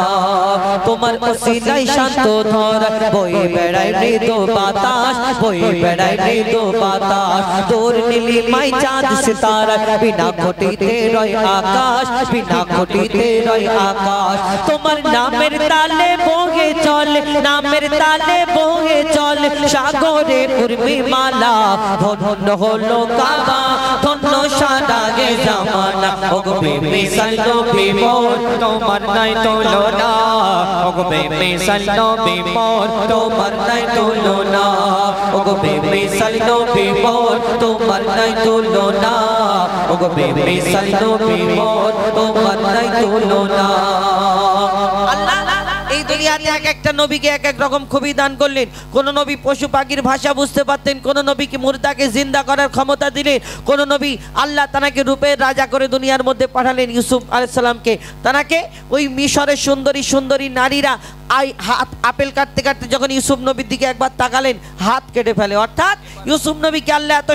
তোমার ওসিলায় শান্ত ধরা বয়ে বেড়ায় মৃদু বাতাস, বয়ে বেড়ায় মৃদু বাতাস। তোর নীলিমায় চাঁদ সিতারা, বিনা ঘটিতে রয় আকাশ, বিনা ঘটিতে রয় আকাশ। তোমার নামের তালে বহে চলে, নামের তালে বহে চলে সাগরে উর্মিমালা। ধন্য হলো কাবা, ধন্য সারা গে জামানা। ওগো বেমিসাল নবী মোর তোমার নাই তুলনা, ওগো বেমিসাল নবী মোর তোমার নাই তুলনা, ওগো বেমিসাল নবী মোর তোমার নাই তুলনা, ওগো বেমিসাল নবী মোর তোমার নাই তুলনা। আল্লাহ এই দুনিয়াতে এক একটা নবীকে এক এক রকম খুবই দান করলেন। কোন নবী পশু পাখির ভাষা বুঝতে পারতেন, কোন নবীকে মুর্দাকে জিন্দা করার ক্ষমতা দিলেন, কোন নবী আল্লাহ তানাকে রূপের রাজা করে দুনিয়ার মধ্যে পাঠালেন ইউসুফ আলাইহিস সালামকে। তানাকে ওই মিশরের সুন্দরী সুন্দরী নারীরা হাত আপেল কাটতে কাটতে যখন ইউসুফ নবীর দিকে একবার তাকালেন, হাত কেটে ফেলে। অর্থাৎ ইউসুফ নবীকে আল্লাহ এত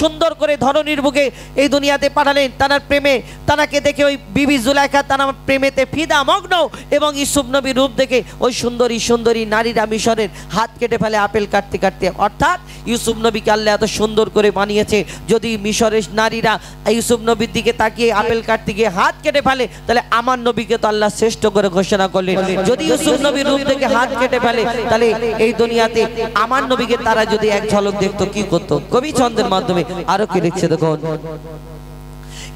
সুন্দর করে ধরনীর বুকে এই দুনিয়াতে পাঠালেন। তানার প্রেমে, তানাকে দেখে ওই বিবি জুলাইখা তানার প্রেমেতে ফিদা মগ্ন, এবং ইউসুফ নবীর রূপ দেখে ওই সুন্দরী সুন্দরী নারীরা মিশরের হাত কেটে ফেলে আপেল কাটতে কাটতে। অর্থাৎ ইউসুফ নবীকে আল্লাহ এত সুন্দর করে বানিয়েছে, যদি মিশরের নারীরা ইউসুফ নবীর দিকে তাকিয়ে আপেল কাটতে গিয়ে হাত কেটে ফেলে, তাহলে আমার নবীকে তো আল্লাহ শ্রেষ্ঠ করে ঘোষণা করলেন। যদি ইউসুফ নবীর রূপ দেখে হাত কেটে ফেলে, তাহলে এই দুনিয়াতে আমার নবীকে তারা যদি এক ঝলক দেখতো কি করতো? কবি ছন্দের মাধ্যমে আরো কি লিখছে দেখুন।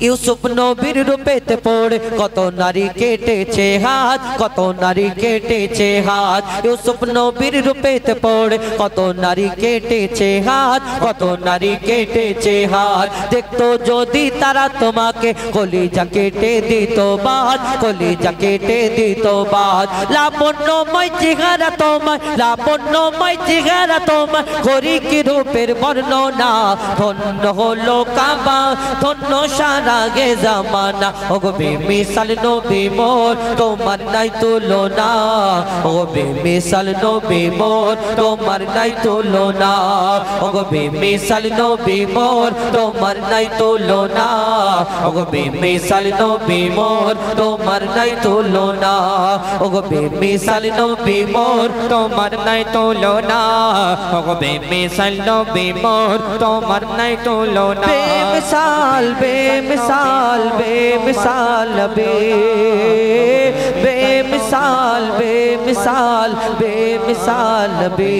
ইউসুফ নবীর রূপেতে পড়ে কত নারী কেটেছে হাত, কত নারী কেটেছে হাত। ইউসুফ নবীর রূপেতে পড়ে কত নারী কেটেছে হাত, কত নারী কেটেছে হাত। দেখতো যদি তারা তোমাকে কলিজা কেটে দিত বাদ, কলিজা কেটে দিত বাদ। লাবণ্যময় চেহারা তোমার, লাবণ্যময় চেহারা তোমার, করি কি রূপের বর্ণনা। ধন্য হলো কাবা, ধন্য সারা গে জামানা। ওগো বেমিসাল নবী মোর তোমার নাই তুলনা, ওগো বেমিসাল নবী মোর তোমার নাই তুলনা, ওগো বেমিসাল নবী মোর তোমার নাই তুলনা, ওগো বেমিসাল নবী মোর তোমার নাই তুলনা, ওগো বেমিসাল নবী মোর তোমার নাই তুলনা, ওগো বেমিসাল নবী মোর তোমার নাই তুলনা। বেমিসাল বেমিসাল বেমিসাল নবী, বেমিসাল बेमिसाल बेमिसाल बेमिसाल नबी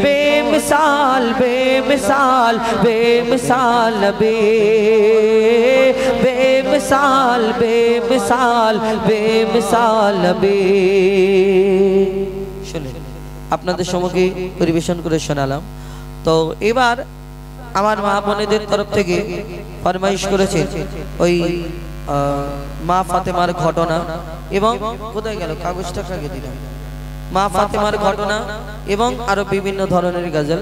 बेमिसाल बेमिसाल बेमिसाल नबी बेमिसाल बेमिसाल बेमिसाल नबी শুনে আপনাদের সম্মুখে পরিবেশন করে শোনালাম। তো এবার আমার মা বোনেদের তরফ থেকে ফরমাইশ করেছে ওই মা ফাতেমার ঘটনা এবং কোথায় গেল কাগজটা কাকে দিলাম, মা ফাতেমার ঘটনা এবং আরো বিভিন্ন ধরনের গজল।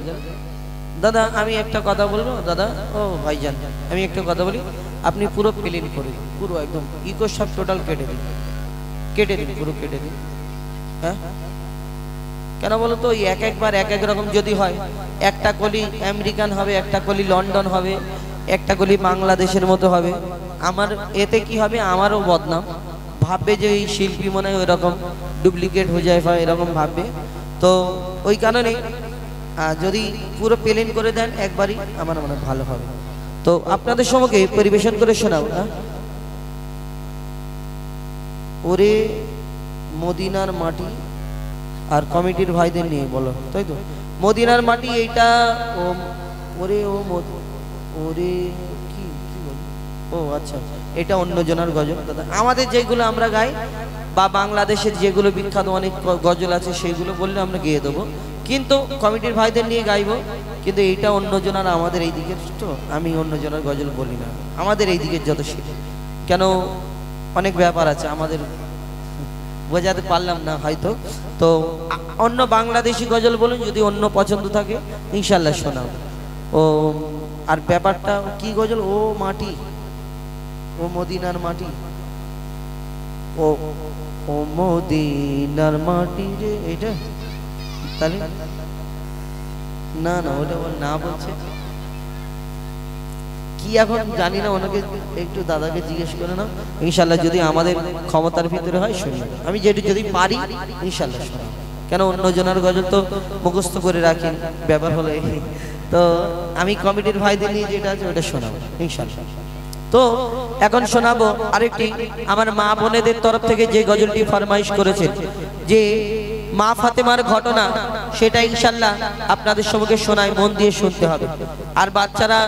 দাদা আমি একটা কথা বলবো, দাদা ও ভাইজান আমি একটা কথা বলি, আপনি পুরো প্লেন করে দিন, পুরো একদম ইকো সব টোটাল কেটে দিন, কেটে দিন, পুরো কেটে দিন। হ্যাঁ কেন বলো তো, ওই এক একবার এক এক রকম যদি হয়, একটা কলি আমেরিকান হবে, একটা কলি লন্ডন হবে, একটা কলি বাংলাদেশের মতো হবে, আমার এতে কি হবে, আমারও বদনাম ভাববে যে এই শিল্পী মনে হয় ওই রকম ডুপ্লিকেট হয়ে যায় বা এরকম ভাববে। তো ওই কারণে যদি পুরো প্লেন করে দেন একবারই আমার মনে ভালো হবে। তো আপনাদের সম্মুখে পরিবেশন করে শোনাবো। ওরে মদিনার মাটি, আর কমিটির ভাইদের নিয়ে বলো, তাই তো? মদিনার মাটি এইটা ও ওরে ও ওরে কি কি বল, ও আচ্ছা এটা অন্য জনের গজল। দাদা আমাদের যেগুলো আমরা গাই বা বাংলাদেশের যেগুলো বিখ্যাত অনেক গজল আছে সেইগুলো বললে আমরা গেয়ে দেবো, কিন্তু কমিটির ভাইদের নিয়ে গাইবো। কিন্তু এইটা অন্য জনের, আমাদের এই দিকের তো আমি অন্য জনের গজল বলি না, আমাদের এই দিকের যত শিল্পী, কেন অনেক ব্যাপার আছে আমাদের বোঝাতে পারলাম না হয়তো। তো অন্য বাংলাদেশি গজল বলুন, যদি অন্য পছন্দ থাকে ইনশাল্লাহ শোনাও। ও আর ব্যাপারটা কি গজল, ও মাটি ও মদিনার মাটি, ও ও মদিনার মাটি রে, এটা তাহলে না না ওটা না বলছে কি এখন জানি না, ওনাকে একটু দাদাকে জিজ্ঞেস করে নাও ইনশাল্লাহ, যদি আমাদের ক্ষমতার ভিতরে হয় শুনি, আমি যেটি যদি পারি ইনশাল্লাহ শুনি। কেন অন্য জনের গজল তো মুখস্থ করে রাখি, ব্যাপার হলো তো আমি কমিটির ভাইদের নিয়ে যেটা আছে ওটা শোনাবো ইনশাল্লাহ। তো এখন শোনাবো আরেকটি আমার মা বোনেদের তরফ থেকে যে গজলটি ফরমাইশ করেছে, যে মা ফাতেমার ঘটনা, সেটা ইনশাল্লাহ আপনাদের সম্মুখে শোনায়, মন দিয়ে শুনতে হবে। আর বাচ্চারা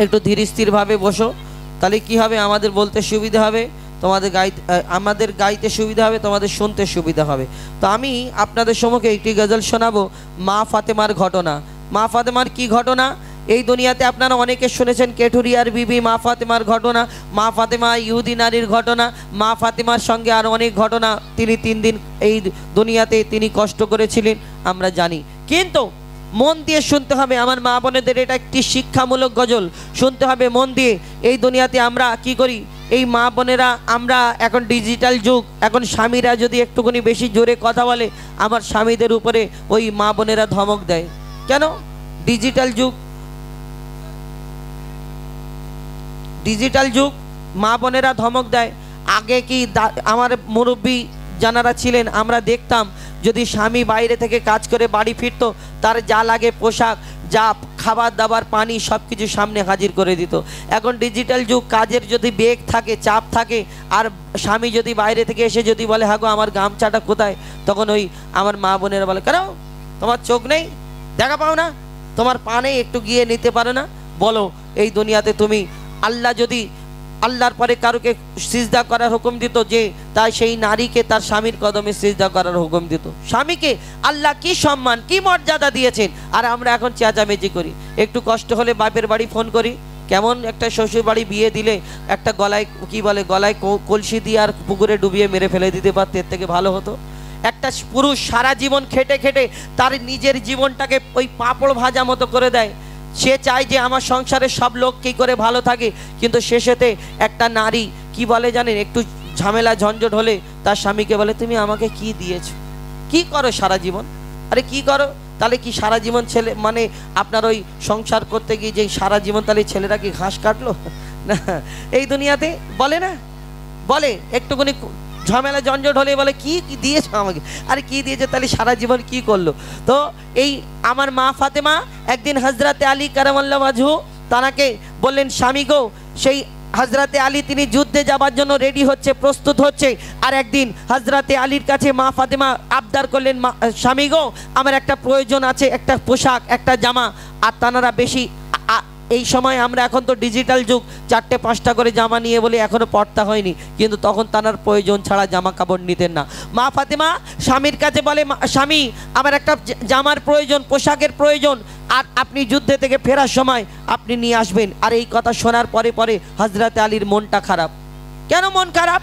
একটু ধীর স্থির ভাবে বসো, তাহলে কি হবে, আমাদের বলতে সুবিধা হবে, তোমাদের গাইতে, আমাদের গাইতে সুবিধা হবে, তোমাদের শুনতে সুবিধা হবে। তো আমি আপনাদের সম্মুখে একটি গজল শোনাবো, মা ফাতেমার ঘটনা। মা ফাতেমার কি ঘটনা, এই দুনিয়াতে আপনারা অনেকে শুনেছেন কেঠুরিয়ার বিবি মা ফাতেমার ঘটনা, মা ফাতেমা ইহুদি নারীর ঘটনা, মা ফাতেমার সঙ্গে আরো অনেক ঘটনা, তিনি 3 দিন এই দুনিয়াতে তিনি কষ্ট করেছিলেন আমরা জানি। কিন্তু মন দিয়ে শুনতে হবে আমার মা বোনেদের, এটা একটি শিক্ষামূলক গজল, শুনতে হবে মন দিয়ে। এই দুনিয়াতে আমরা কি করি, এই মা বোনেরা, আমরা এখন ডিজিটাল যুগ, এখন স্বামীরা যদি একটুখানি বেশি জোরে কথা বলে আমার স্বামীদের উপরে ওই মা বোনেরা ধমক দেয়। কেন? ডিজিটাল যুগ, ডিজিটাল যুগ, মা বোনেরা ধমক দেয়। আগে কি আমার মুরব্বী যারা ছিলেন আমরা দেখতাম, যদি স্বামী বাইরে থেকে কাজ করে বাড়ি ফিরতো, তার যা লাগে পোশাক, যা খাবার দাবার, পানি সব কিছু সামনে হাজির করে দিত। এখন ডিজিটাল যুগ, কাজের যদি বেগ থাকে, চাপ থাকে, আর স্বামী যদি বাইরে থেকে এসে যদি বলে হ্যাঁ গো আমার গামছাটা কোথায়, তখন ওই আমার মা বোনেরা বলে কেন তোমার চোখ নেই, দেখা পাও না, তোমার পা নেই, একটু গিয়ে নিতে পারো না? বলো এই দুনিয়াতে তুমি, আল্লাহ যদি আল্লাহর পরে কারোকে সিজদা করার হুকুম দিত, যে তাই সেই নারীকে তার স্বামীর কদমে সিজদা করার হুকুম দিত। স্বামীকে আল্লাহ কি সম্মান, কি মর্যাদা দিয়েছেন, আর আমরা এখন চেঁচামেচি করি। একটু কষ্ট হলে বাপের বাড়ি ফোন করি, কেমন একটা শ্বশুর বাড়ি বিয়ে দিলে একটা গলায় কি বলে, গলায় কলসি দিয়ে আর পুকুরে ডুবিয়ে মেরে ফেলে দিতে পারত, এর থেকে ভালো হতো। একটা পুরুষ সারা জীবন খেটে খেটে তার নিজের জীবনটাকে ওই পাঁপড় ভাজা মতো করে দেয়, সে চায় যে আমার সংসারের সব লোক কি করে ভালো থাকে, কিন্তু শেষেতে একটা নারী কি বলে জানেন, একটু ঝামেলা ঝঞ্ঝট হলে তার স্বামীকে বলে তুমি আমাকে কি দিয়েছো, কি করো সারা জীবন, আরে কি করো, তাহলে কি সারা জীবন ছেলে মানে আপনার ওই সংসার করতে গিয়ে যে সারা জীবন তাহলে ছেলেরা কি ঘাস কাটলো না? এই দুনিয়াতে বলে না, বলে একটুখানি ঝামেলা ঝঞ্ঝট হলে বলে কি দিয়েছো আমাকে, আরে কি দিয়েছে, তাহলে সারা জীবন কি করলো? তো এই আমার মা ফাতেমা একদিন হজরতে আলী কারামাল্লাহু ওয়াজহু তানাকে বললেন স্বামী গো, সেই হযরতে আলী তিনি যুদ্ধে যাবার জন্য রেডি হচ্ছে, প্রস্তুত হচ্ছে। আর একদিন হযরতে আলীর কাছে মা ফাতেমা আবদার করলেন, স্বামী গো, আমার একটা প্রয়োজন আছে, একটা পোশাক, একটা জামা। আর তানারা বেশি এই সময় আমরা এখন তো ডিজিটাল যুগ, 4টে 5টা করে জামা নিয়ে বলে এখনো পড়তা হয়নি, কিন্তু তখন তানার প্রয়োজন ছাড়া জামা কাপড় নিতেন না। মা ফাতেমা স্বামীর কাছে বলে, স্বামী আমার একটা জামার প্রয়োজন, পোশাকের প্রয়োজন, আর আপনি যুদ্ধে থেকে ফেরার সময় আপনি নিয়ে আসবেন। আর এই কথা শোনার পরে পরে হযরতে আলীর মনটা খারাপ। কেন মন খারাপ?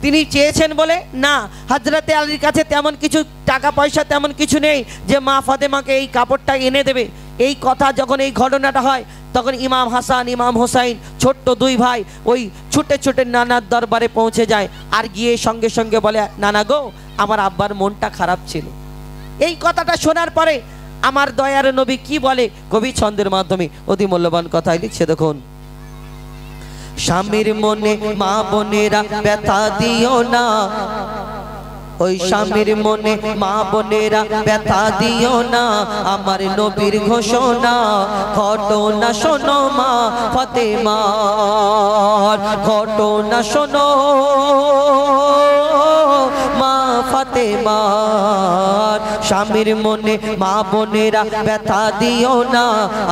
তিনি চেয়েছেন বলে না, হযরতে আলীর কাছে তেমন কিছু টাকা পয়সা তেমন কিছু নেই যে মা ফাতেমাকে এই কাপড়টা এনে দেবে। এই কথা যখন এই ঘটনাটা হয় তখন ইমাম হাসান ইমাম হোসাইন ছোট্ট 2 ভাই ওই ছুটে ছুটে নানার দরবারে পৌঁছে যায়। আর গিয়ে সঙ্গে সঙ্গে বলে, নানা গো, আমার আব্বার মনটা খারাপ ছিল। এই কথাটা শোনার পরে আমার দয়ার নবী কি বলে কবি ছন্দের মাধ্যমে অতি মূল্যবান কথাই লিখছে, দেখুন। স্বামীর মনে মা বোনেরা ব্যথা দিও না, ওই স্বামীর মনে মা বোনেরা ব্যথা দিও না, আমার নবীর ঘোষণা ঘটনা শোনো মা ফাতেমার, ঘটনা শোনো মা ফাতেমার। স্বামীর মনে মা বোনেরা ব্যথা দিও না,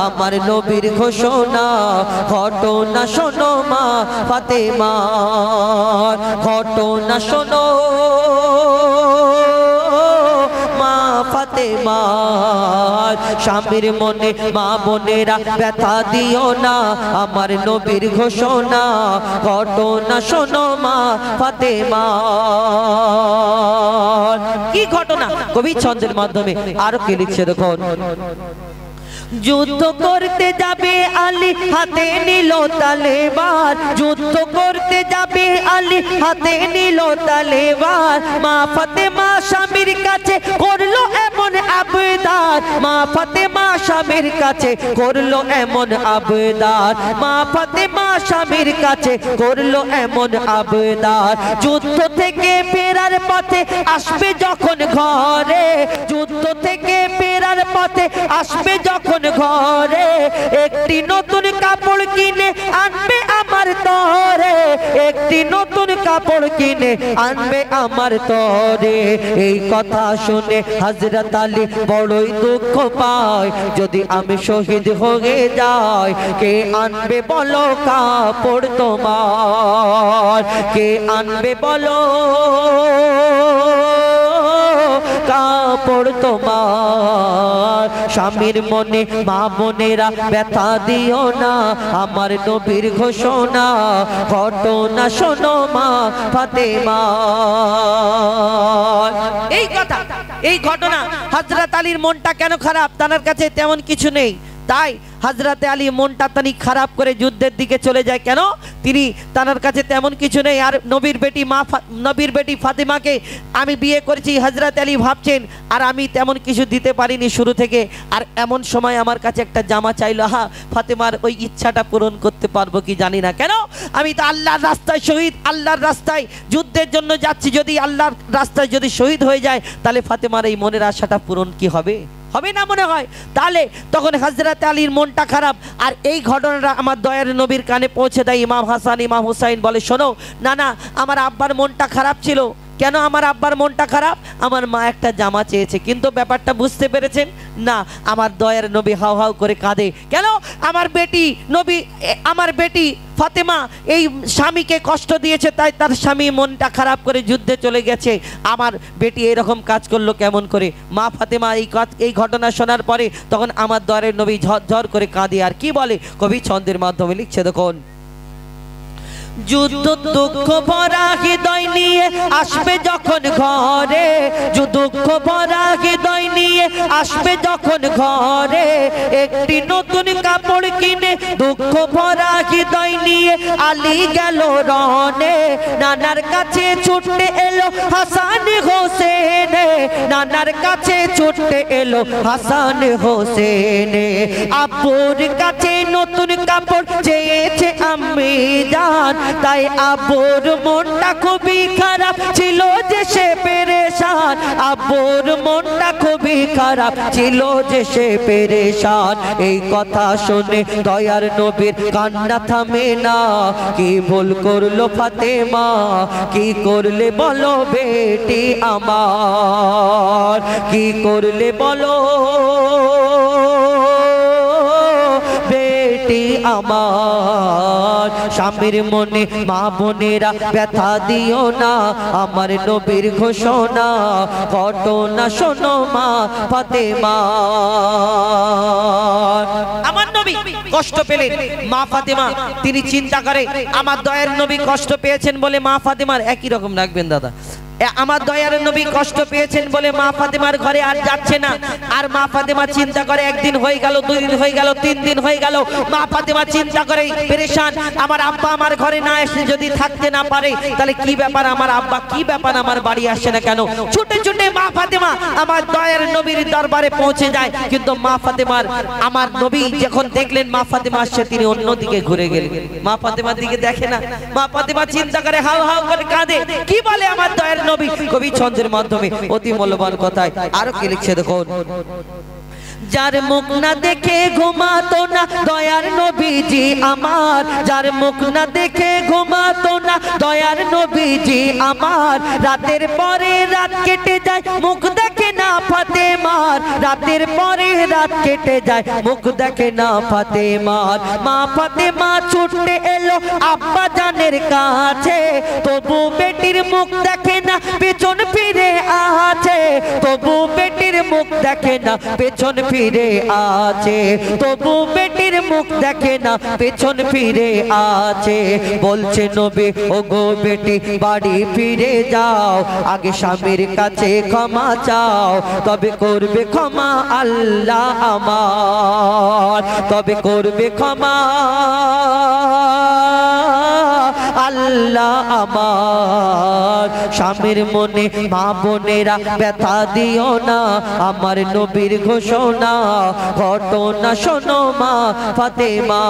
আমার নবীর ঘোষণা ঘটনা শোনো মা ফাতেমার, ঘটনা শোনো মা ফাতেমার। স্বামীর মনে মা বোনেরা ব্যথা দিও না, আমার নবীর ঘোষণা ঘটনা শোনো মা ফাতেমার। কি ঘটনা কবি ছন্দের মাধ্যমে আরো কি লিখছে দেখুন। যুদ্ধ করতে যাবে আলী হাতে নিল তলোয়ার, যুদ্ধ করতে যাবে আলী হাতে নিল তলোয়ার। মা ফাতেমা স্বামীর কাছে করলো এমন আবদার, মা ফাতেমা স্বামীর কাছে করলো এমন আবদার, মা ফাতেমা স্বামীর কাছে করলো এমন আবদার। যুদ্ধ থেকে ফেরার পথে আসবে যখন ঘরে, যুদ্ধ থেকে ফেরার পথে আসবে যখন ঘরে, একটি নতুন কাপড় কিনে আনবে আমার তরে, একটি নতুন কাপড় কিনে আনবে আমার তরে। এই কথা শুনে হযরত আলী বড়ই দুঃখ পায়, যদি আমি শহীদ হয়ে যাই কে আনবে বলো কাপড় তোমার, কে আনবে বলো কাপড় তোমার। স্বামীর মনে মা বোনেরা ব্যথা দিও না, আমার নবীর ঘোষণা ঘটনা শোনো মা ফাতেমার। এই কথা, এই ঘটনা হযরত আলীর মনটা কেন খারাপ? তার কাছে তেমন কিছু নেই, তাই হযরতে আলী মনটা তানি খারাপ করে যুদ্ধের দিকে চলে যায়। কেন? তিনি তার কাছে তেমন কিছু নেই। আর নবীর বেটি ফাতেমাকে আমি বিয়ে করেছি, হযরতে আলী ভাবছেন আর আমি তেমন কিছু দিতে পারিনি শুরু থেকে, আর এমন সময় আমার কাছে একটা জামা চাইলো। ফাতেমার ওই ইচ্ছাটা পূরণ করতে পারবো কি জানি না। কেন? আমি তো আল্লাহর রাস্তায় শহীদ, আল্লাহর রাস্তায় যুদ্ধের জন্য যাচ্ছি, যদি আল্লাহর রাস্তায় যদি শহীদ হয়ে যায় তাহলে ফাতেমার এই মনের আশাটা পূরণ কি হবে? হবে না মনে হয়। তাহলে তখন হযরত আলীর মনটা খারাপ। আর এই ঘটনাটা আমার দয়ার নবীর কানে পৌঁছে দেয় ইমাম হাসান ইমাম হুসাইন। বলে, শোনো না না, আমার আব্বার মনটা খারাপ ছিল। কেন আমার আব্বার মনটা খারাপ? আমার মা একটা জামা চেয়েছে। কিন্তু ব্যাপারটা বুঝতে পেরেছেন না? আমার দয়ার নবী হাউ হাউ করে কাঁদে। কেন? আমার বেটি নবী, আমার বেটি ফাতেমা এই স্বামীকে কষ্ট দিয়েছে, তাই তার স্বামী মনটা খারাপ করে যুদ্ধে চলে গেছে। আমার বেটি এরকম কাজ করলো কেমন করে? মা ফাতেমা এই ঘটনা শোনার পরে তখন আমার দয়ার নবী ঝরঝর করে কাঁদে। আর কি বলে কবি ছন্দের মাধ্যমে লিখছে দেখুন। যুদ্ধ দুঃখ ভরা হৃদয় নিয়ে আসবে যখন ঘরে, দুঃখ ভরা হৃদয় নিয়ে আসবে যখন ঘরে, একটি নতুন কাপড় কিনে দুঃখ ভরা হৃদয় নিয়ে আলী গেল রনে। নানার কাছে ছুটে এলো হাসান হোসেন, নানার কাছে ছুটে এলো হাসান হোসেন। আব্বুর কাছে নতুন কাপড় চেয়েছে আম্মি জান, তাই আব্বুর মনটা খুবই খারাপ ছিল যে সে পেরেশান। পেরেশান, আব্বুর মনটা খুবই খারাপ ছিল যে সে পেরেশান। এই কথা শুনে দয়ার নবীর কান্না থামে না। কি ভুল করলো ফাতেমা, কি করলে বলো বেটি আমার, কি করলে বলো বেটি আমার। স্বামীর মনে মা বোনেরা ব্যথা দিও না, আমার নবীর ঘোষণা ঘটনা শোনো মা ফাতেমা। আমার নবী কষ্ট পেলেন, মা ফাতেমা তিনি চিন্তা করে আমার দয়ার নবী কষ্ট পেয়েছেন বলে মা ফাতেমার, একই রকম রাখবেন দাদা, আমার দয়ার নবী কষ্ট পেয়েছেন বলে মা ফাতেমার ঘরে আর যাচ্ছে না। আর মা ফাতেমা চিন্তা করে একদিন হয়ে গেল, 2 দিন হয়ে গেল, 3 দিন হয়ে গেল, মা ফাতেমা চিন্তা করে পেরেশান, আমার আব্বা আমার ঘরে না এসে যদি থাকতে না পারে তাহলে কি ব্যাপার, আমার আব্বা কি ব্যাপার আমার বাড়ি আসছে না কেন। ছুটে ছুটে মা ফাতেমা আমার দয়ার নবীর দরবারে পৌঁছে যায়। কিন্তু মা ফাতেমার, আমার নবী যখন দেখলেন মা ফাতেমা আসছে তিনি অন্যদিকে ঘুরে গেলেন, মা ফাতেমার দিকে দেখে না। মা ফাতেমা চিন্তা করে হাউ হাউ করে কাঁদে, কি বলে আমার দয়ার নবী। কবি ছন্দের মাধ্যমে অতি মূল্যবান কথায় আরো কি লিখছে দেখুন। যার মুখ না দেখে ঘুমাতো না দয়ার নবীজি আমার, যার মুখ না দেখে ঘুমাতো না দয়ার নবীজি আমার, রাতের পরে রাত কেটে যায় মুখ দেখে না ফাতেমার, রাতের পরে রাত কেটে যায় মুখ দেখে না ফাতেমার। মা ফাতেমা ছুটে এলো আব্বা জানের কাছে, তবু বেটির মুখ দেখে না পেছন ফিরে আছে, তবু বেটির মুখ দেখে না পেছন ফিরে আছে, তবু বেটির মুখ দেখে না পেছন ফিরে আছে। বলছে নবী ও গো বেটি বাড়ি ফিরে যাও, আগে স্বামীর কাছে ক্ষমা চাও, তবে করবে ক্ষমা আল্লাহ আমার, তবে করবে ক্ষমা আল্লাহ আমার। স্বামীর মনে মা বোনেরা ব্যথা দিও না, আমার নবীর ঘোষণা ঘটনা শোনো মা ফাতেমা।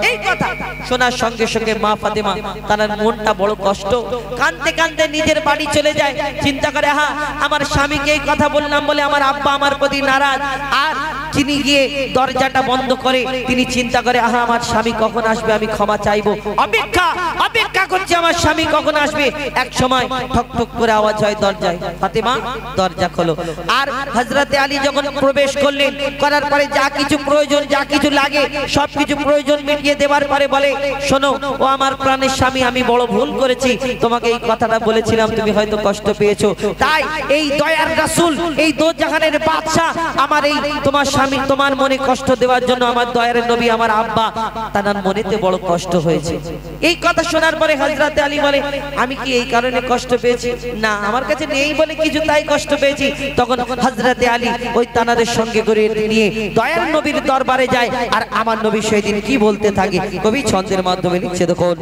এই কথা শোনার সঙ্গে সঙ্গে মা ফাতেমা তার মনটা বড় কষ্ট, কাঁদতে কাঁদতে নিজের বাড়ি চলে যায়। চিন্তা করে হ্যাঁ আমার স্বামীকে এই কথা বললাম বলে আমার আব্বা আমার প্রতি নারাজ। আর তিনি গিয়ে দরজাটা বন্ধ করে তিনি চিন্তা করে আহা আমার স্বামী কখন আসবে, আমি ক্ষমা চাইবো, অপেক্ষা অপেক্ষা করছে আমার স্বামী কখন আসবে। এক সময় ঠক ঠক করে আওয়াজ হয় দরজায়, ফাতেমা দরজা খোলো। আর হযরতে আলী যখন প্রবেশ করলেন, করার পরে যা কিছু প্রয়োজন যা কিছু লাগে সবকিছু প্রয়োজন মিটিয়ে দেওয়ার পরে বলে শোনো ও আমার প্রাণের স্বামী, আমি বড় ভুল করেছি, তোমাকে এই কথাটা বলেছিলাম তুমি হয়তো কষ্ট পেয়েছো, তাই এই দয়ার রাসূল এই দোজাহানের বাদশা আমার এই তোমার স্বামী তোমার মনে কষ্ট দেওয়ার জন্য আমার দয়ার নবী আমার আব্বা তার মনেতে বড় কষ্ট হয়েছে। এই কথা শোনার পরে হযরতে আলী বলে আমি কি এই কারণে কষ্ট পেয়েছি, না আমার কাছে নেই বলে কিছু তাই কষ্ট পেয়েছি। তখন হযরতে আলী ওই তানাদের সঙ্গে করে নিয়ে দয়ার নবীর দরবারে যায়। আর আমার নবী সেদিন কি বলতে থাকে কবি ছন্দের মাধ্যমে লিখছে দেখুন।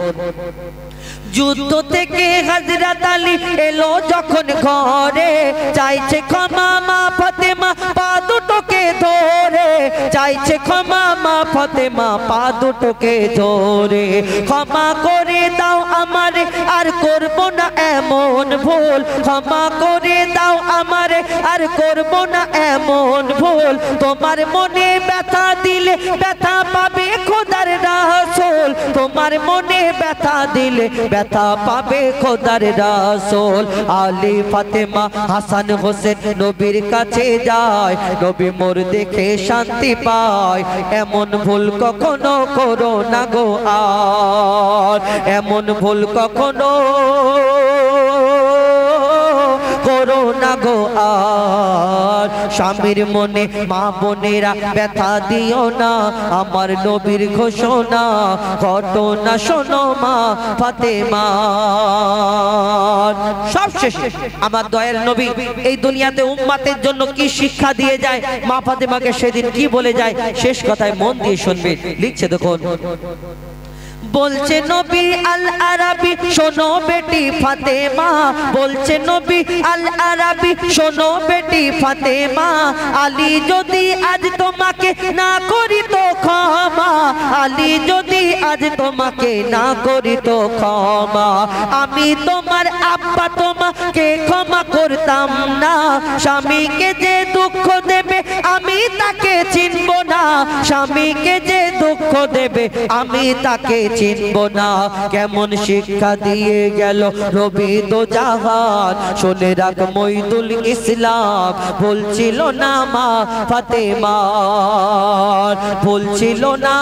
যুদ্ধ থেকে হযরত আলী এলো যখন ঘরে, চাইছে ক্ষমা মা ফাতেমা পা দুটোকে ধরে, চাইছে ক্ষমা মা ফাতেমা পা দুটোকে ধরে, ক্ষমা করে দাও আমারে আর করব না এমন ভুল, ক্ষমা করে দাও আমারে আর করব না এমন ভুল, তোমার মনে ব্যথা দিলে ব্যথা পাবে খোদার রাসূল, তোমার মনে ব্যথা দিলে ব্যথা পাবে খোদার রাসূল। আলী ফাতেমা হাসান হোসেন নবীর কাছে যায়, নবী মোর দেখে শান্তি পায়, এমন ভুল কখনো করো না গো আর, এমন ভুল কখনো করো না গো আর। স্বামীর মনে মা বোনেরা ব্যথা দিও না, আমার নবীর ঘোষণা ঘটনা শোনো মা ফাতেমা। সব শেষে আমার দয়ার নবী এই দুনিয়াতে উম্মতের জন্য কি শিক্ষা দিয়ে যায়, মা ফাতেমাকে সেদিন কি বলে যায়, শেষ কথায় মন দিয়ে শুনবে। লিখছে দেখুন, বলছে নবী আল আরাবি শোনো বেটি ফাতেমা, বলছে নবী আল আরাবি শোনো বেটি ফাতেমা, আলী যদি আজ তোমাকে না করি তো ক্ষমা, আলী যদি আজ তোমাকে না করি তো ক্ষমা, আমি তোমার আব্বা তোমাকে ক্ষমা করতাম না, স্বামীকে যে দুঃখ দেবে আমি তাকে চিনব না, স্বামীকে যে দুঃখ দেবে আমি তাকে চিনব না। কেমন শিক্ষা দিয়ে গেল রবি দো জাহান, শুনে রাখ মঈদুল ইসলাম বলছিল না মা ফাতেমা, বলছিল না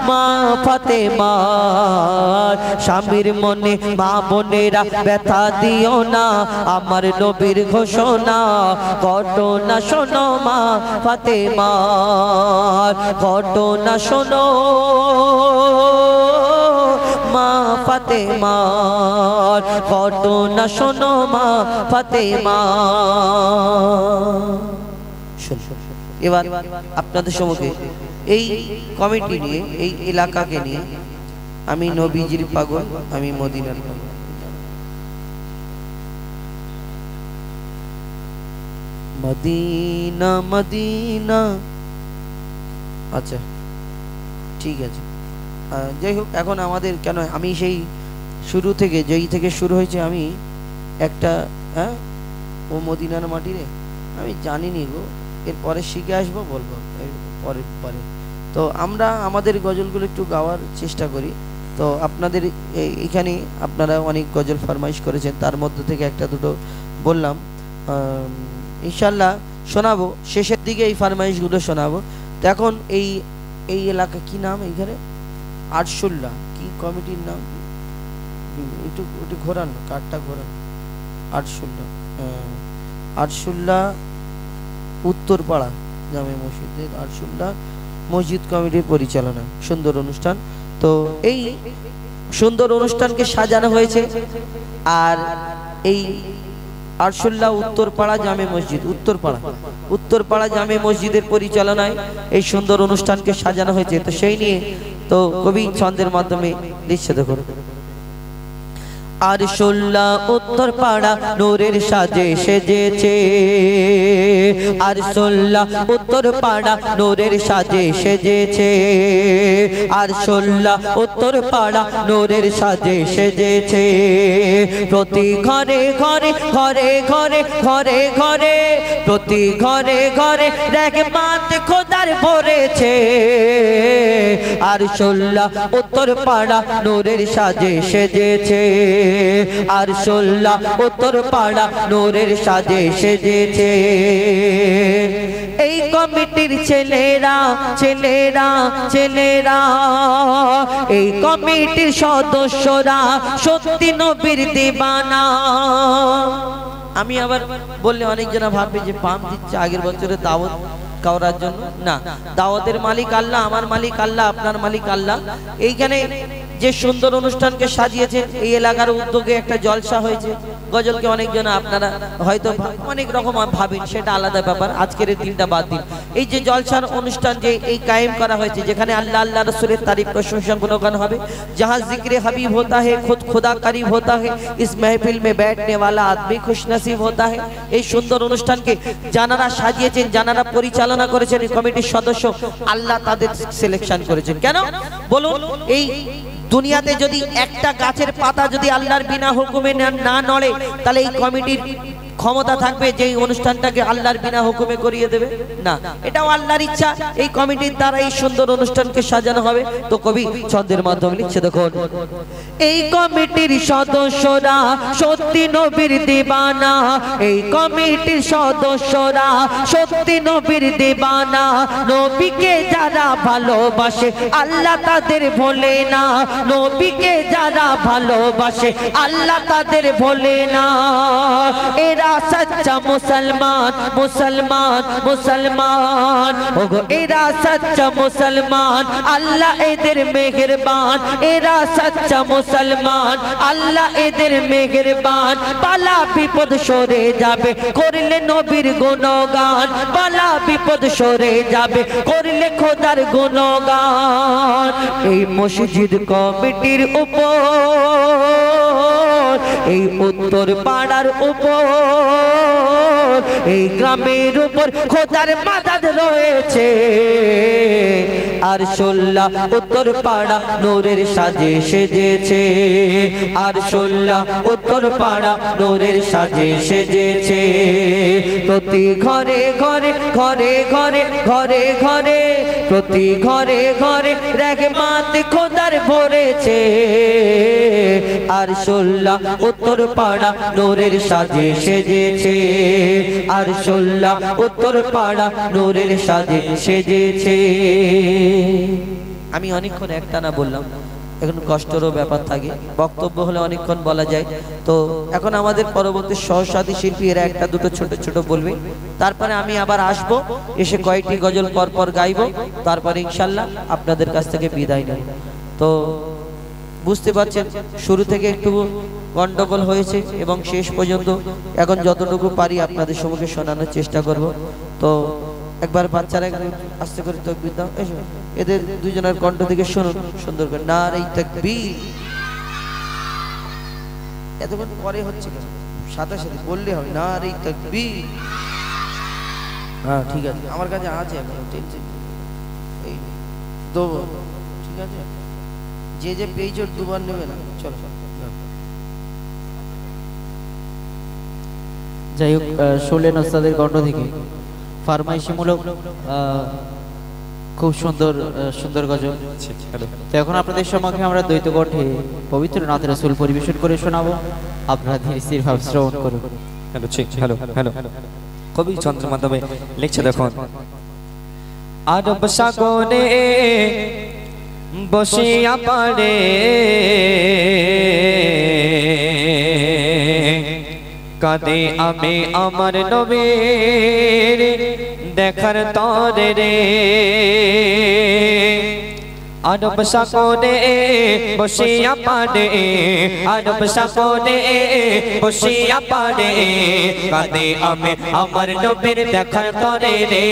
মা ফাতেমা, স্বামীর মনে মা বোনেরা ব্যথা দিও না, আমার নবীর ঘোষণা ঘটনা শোনো মা ফাতেমা, ঘটনা শোনো মা ফাতেমা, ঘটনা শোনো মা ফাতেমা। এবার আপনাদের সম্মুখে এই কমিটি নিয়ে, এই এলাকাকে নিয়ে, আমি নবীজির পাগল, আমি মদিনার পাগল। মদিনা মদিনা, আচ্ছা ঠিক আছে। যাই হোক, এখন আমাদের কেন আমি সেই শুরু থেকে যেই থেকে শুরু হয়েছে আমি একটা ও মদিনার মাটি রে আমি জানিনি গো, এরপরে শিখে আসবো বলবো পরে। তো আমরা আমাদের গজলগুলো একটু গাওয়ার চেষ্টা করি। তো আপনাদের এখানে আপনারা অনেক গজল ফরমাইশ করেছেন, তার মধ্যে থেকে একটা দুটো বললাম, ইনশাল্লাহ শোনাবো, শেষের দিকে এই ফরমাইশগুলো শোনাবো। তো এখন এই এলাকা কি নাম, এইখানে আরশুল্লাহ কি কমিটির নাম, একটু ঘোরান, কার্ডটা ঘোরান। আরশুল্লাহ উত্তরপাড়া জামে মসজিদের আরশুল্লাহ মসজিদ কমিটির পরিচালনা, সুন্দর অনুষ্ঠান। তো এই সুন্দর অনুষ্ঠানকে সাজানো হয়েছে, আর এই আরশুল্লাহ উত্তরপাড়া জামে মসজিদ, উত্তরপাড়া জামে মসজিদের পরিচালনায় এই সুন্দর অনুষ্ঠানকে সাজানো হয়েছে। তো সেই নিয়ে তো কবি ছন্দের মাধ্যমে লিখছে, দেখুন। আরশুল্লাহ উত্তরপাড়া নূরের সাজে সেজেছে, আরশুল্লাহ উত্তরপাড়া নূরের সাজে সেজেছে, আরশুল্লাহ উত্তরপাড়া নূরের সাজে সেজেছে, প্রতি ঘরে ঘরে ঘরে ঘরে ঘরে ঘরে প্রতি ঘরে ঘরে রহমত খোদার ভরেছে, আরশুল্লাহ উত্তরপাড়া নূরের সাজে সেজেছে, আরশুল্লাহ উত্তরপাড়া নূরের সাজে সেজেছে। এই কমিটির ছেলেরা ছেলেরা ছেলেরা, এই কমিটির সদস্যরা সত্যি নবীর দিবানা। আমি আবার বললে অনেকজনা ভাববে যে পাম দিচ্ছে আগের বছরে দাওয়াত করার জন্য, না, দাওয়াতের মালিক আল্লাহ, আমার মালিক আল্লাহ, আপনার মালিক আল্লাহ। এইখানে যে সুন্দর অনুষ্ঠানকে সাজিয়েছেন, এই এলাকার উদ্যোগে একটা জলসা হয়েছে, গজলকে অনেকজন আপনারা হয়তো অনেক রকম ভাবেন, সেটা আলাদা ব্যাপার, আজকের এই দিনটা বাদ দিন। এই যে জলসার অনুষ্ঠান যে এই কায়েম করা হয়েছে, যেখানে আল্লাহ আল্লাহ রসুলের তারিফ প্রশংসা গুণগান হবে, जहाँ जिक्र हबीब होता है खुद खुदा करीब होता है, इस महफिल में बैठने वाला आदमी खुश नसीब होता है। এই সুন্দর অনুষ্ঠানকে যারা সাজিয়েছেন, যারা পরিচালনা করেছেন, এই কমিটির সদস্য, আল্লাহ তাদের সিলেকশন করেছেন। কেন বলুন? এই দুনিয়াতে যদি একটা গাছের পাতা যদি আল্লাহর বিনা হুকুমে না নড়ে, তাহলে এই কমিটির ক্ষমতা থাকবে যে এই অনুষ্ঠানটাকে আল্লাহর বিনা হুকুমে করিয়ে দেবে? না, এটাও আল্লাহর ইচ্ছা। এই কমিটির দ্বারা এই সুন্দর অনুষ্ঠানকে সাজানো হবে। তো কবি ছন্দের মাধ্যমে লিখছে, দেখুন। এই কমিটির সদস্যরা সত্যি নবীর দিবানা, এই কমিটির সদস্যরা সত্যি নবীর দিবানা, নবীকে যারা ভালোবাসে আল্লাহ তাদের ভোলে না, নবীকে যারা ভালোবাসে আল্লাহ তাদের ভোলে না। এরা এরা সচ্চা মুসলমান মুসলমান মুসলমান ওগো এরা সচ্চা মুসলমান আল্লাহ এদের মেহেরবান এরা সচ্চা মুসলমান আল্লাহ এদের মেহেরবান বালা বিপদ সরে যাবে করলে নবীর গুণগান বালা বিপদ সরে যাবে করলে খোদার গুণগান এই মসজিদ কমিটির উপর এই উত্তর পাড়ার উপর এই গ্রামের উপর খোদার মাদাদ রয়েছে আর সোল্লা উত্তর পাড়া নূরের সাজে সেজেছে আর সোল্লা উত্তর পাড়া নূরের সাজে সেজেছে প্রতি ঘরে ঘরে ঘরে ঘরে ঘরে ঘরে প্রতি ঘরে ঘরে রহমত খোদার ভরেছে আর সোল্লা উত্তর পাড়া নূরের সাজে সেজেছে আর সোল্লা উত্তর পাড়া নূরের সাজে সেজেছে আমি অনেকক্ষণ একটানা বললাম এখন কষ্টেরও ব্যাপার থাকে বক্তব্য হলে অনেকক্ষণ বলা যায় তো এখন আমাদের পরবর্তী সহসাথী শিল্পী এরা একটা দুটো ছোট ছোট বলবে তারপরে আমি আবার আসব এসে কয়েকটি গজল পর পর গাইবো তারপরে ইনশাল্লাহ আপনাদের কাছ থেকে বিদায় নেব তো বুঝতে পারছেন শুরু থেকে একটু গন্ডগোল হয়েছে এবং শেষ পর্যন্ত এখন যতটুকু পারি আপনাদের সম্মুখে শোনানোর চেষ্টা করব তো একবার বাচ্চারা আস্তে করে তাকবীর দাও এসো এদের দুইজনের কণ্ঠ থেকে শুনুন সুন্দর করে নারে তাকবীর এতক্ষণ পরে হচ্ছে সাথে সাথে বললে হবে নারে তাকবীর হ্যাঁ ঠিক আছে আমার কাছে আছে এখন এই তো ঠিক আছে যে যে পেজ ওর দুবার নেবে না চলো যাই হোক শুনলেন ওস্তাদের কণ্ঠ থেকে ফরমাইশিমূলক খুব সুন্দর সুন্দর গজল তো এখন আপনাদের সম্মুখে আমরা দ্বৈত কণ্ঠে পবিত্র নাত রাসূল পরিবেশন করে শোনাবো আপনারা ধীরে স্থির ভাবে শ্রবণ করুন হ্যালো ঠিক হ্যালো হ্যালো কবি চন্দ্র মাধবে লিখছে দেখুন আরব সাগরে বসিয়া পারে কাঁদে আমি আমার নবীর দেখার তরে রে আরব সাগরে বসিয়া পারে আরব সাগরে বসিয়া পারে কাঁদে আমি আমার নবীর দেখার তরে রে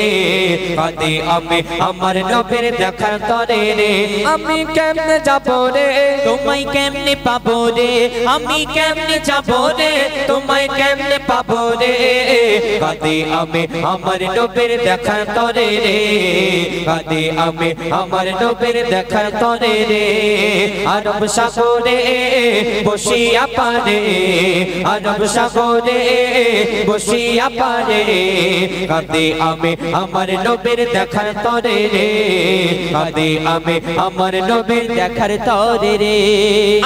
কাঁদে আমি আমার নবীর দেখার তরে রে আমি কেমনে যাব রে তোমায় কেমনে পাবো রে আমি কেমনে যাব রে তোমায় কেমনে পাবো রে কাঁদে আমি আমার নবীর দেখার তরে রে কাঁদে আমি আমার নবীর দেখার তরে রে আরব সাগরে বসিয়া পারে আরব সাগরে বসিয়া পারে কাঁদে আমি আমার নবীর দেখার তরে রে কাঁদে আমি আমার নবীর দেখার তরে রে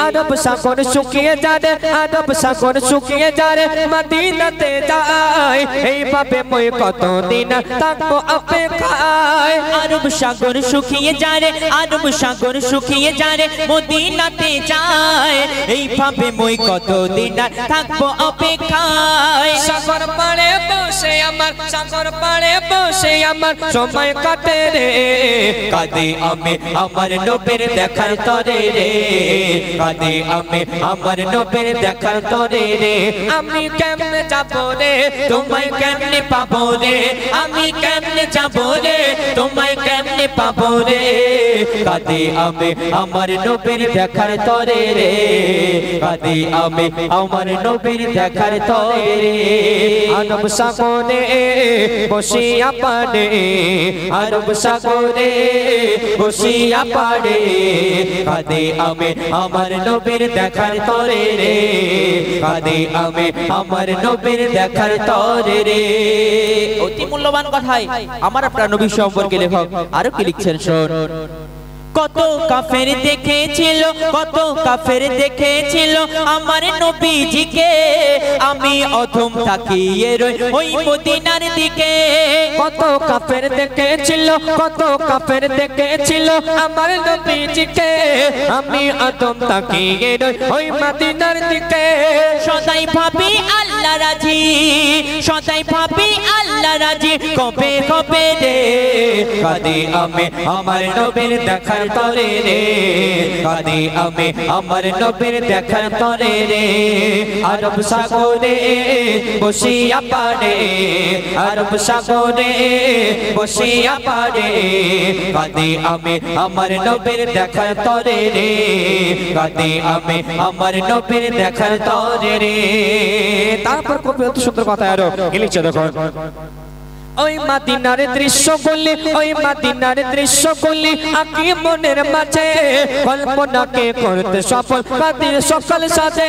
আরব সাগর শুকিয়ে যায় আরব সাগর শুকিয়ে যায় মদিনাতে যায় এইভাবে মই কতদিন থাকবো অপেক্ষায় আরব সাগর শুকিয়ে যায় আরব সাগর শুকিয়ে যায় মদিনাতে যায় এইভাবে মই কতদিন থাকবো অপেক্ষায় সাগর পাড়ে বসে আমার সাগর পাড়ে বসে আমার সময় কাটে রে কাঁদে আমি আমার নবীর দেখার তরে রে কাঁদে আমি আমার নবীর দেখার তরে রে আমি কেমনে যাব রে তোমায় কেমনে পাবো রে আমি কেমনে যাব রে তোমায় কেমনে পাবো রে কাঁদে আমি আমার নবীর দেখার তরে রে কাঁদে আমি আমার নবীর দেখার তরে রে আরব সাগরে বসিয়া পারে আরব সাগরে বসিয়া পারে কাঁদে আমি আমার নবীর দেখার তরে রে কাঁদে আমি আমার নবীর দেখার তরে রে অতি মূল্যবান কথাই আমার আপনার নবী সম্পর্কে লেখক আরো কি লিখছেন শুন কত কাফের দেখেছিল, কত কাফের দেখেছিল আমার নবীজিকে, আমি অধম তাকিয়ে রই ওই মদিনার দিকে। কত কাফের দেখেছিল, কত কাফের দেখেছিল আমার নবীজিকে, আমি আদম তাকিয়ে রই ওই মদিনার দিকে। সদাই ভাবি আল্লাহ রাজি, সদাই ভাবি আল্লাহ রাজি, কবে হবে রে কাঁদি আমি আমার নবীর দেখার তরে রে, কাঁদি আমি আমার নবীর দেখার তরে রে। আরব সাগরে বসিয়া পারে, আরব সাগরে বসিয়া পারে, কাঁদি আমি আমার নবীর দেখার তরে রে, কাঁদি আমি আমার নবীর দেখার তরে রে। তারপর কবি অত সুন্দর কথা আরো লিখছে দেখো, ওই মদিনার দৃশ্য গুলি, ওই মদিনার দৃশ্য গুলি আঁকি মনের মাঝে, কল্পনাকে করতে সফল কাদের সকাল সাথে।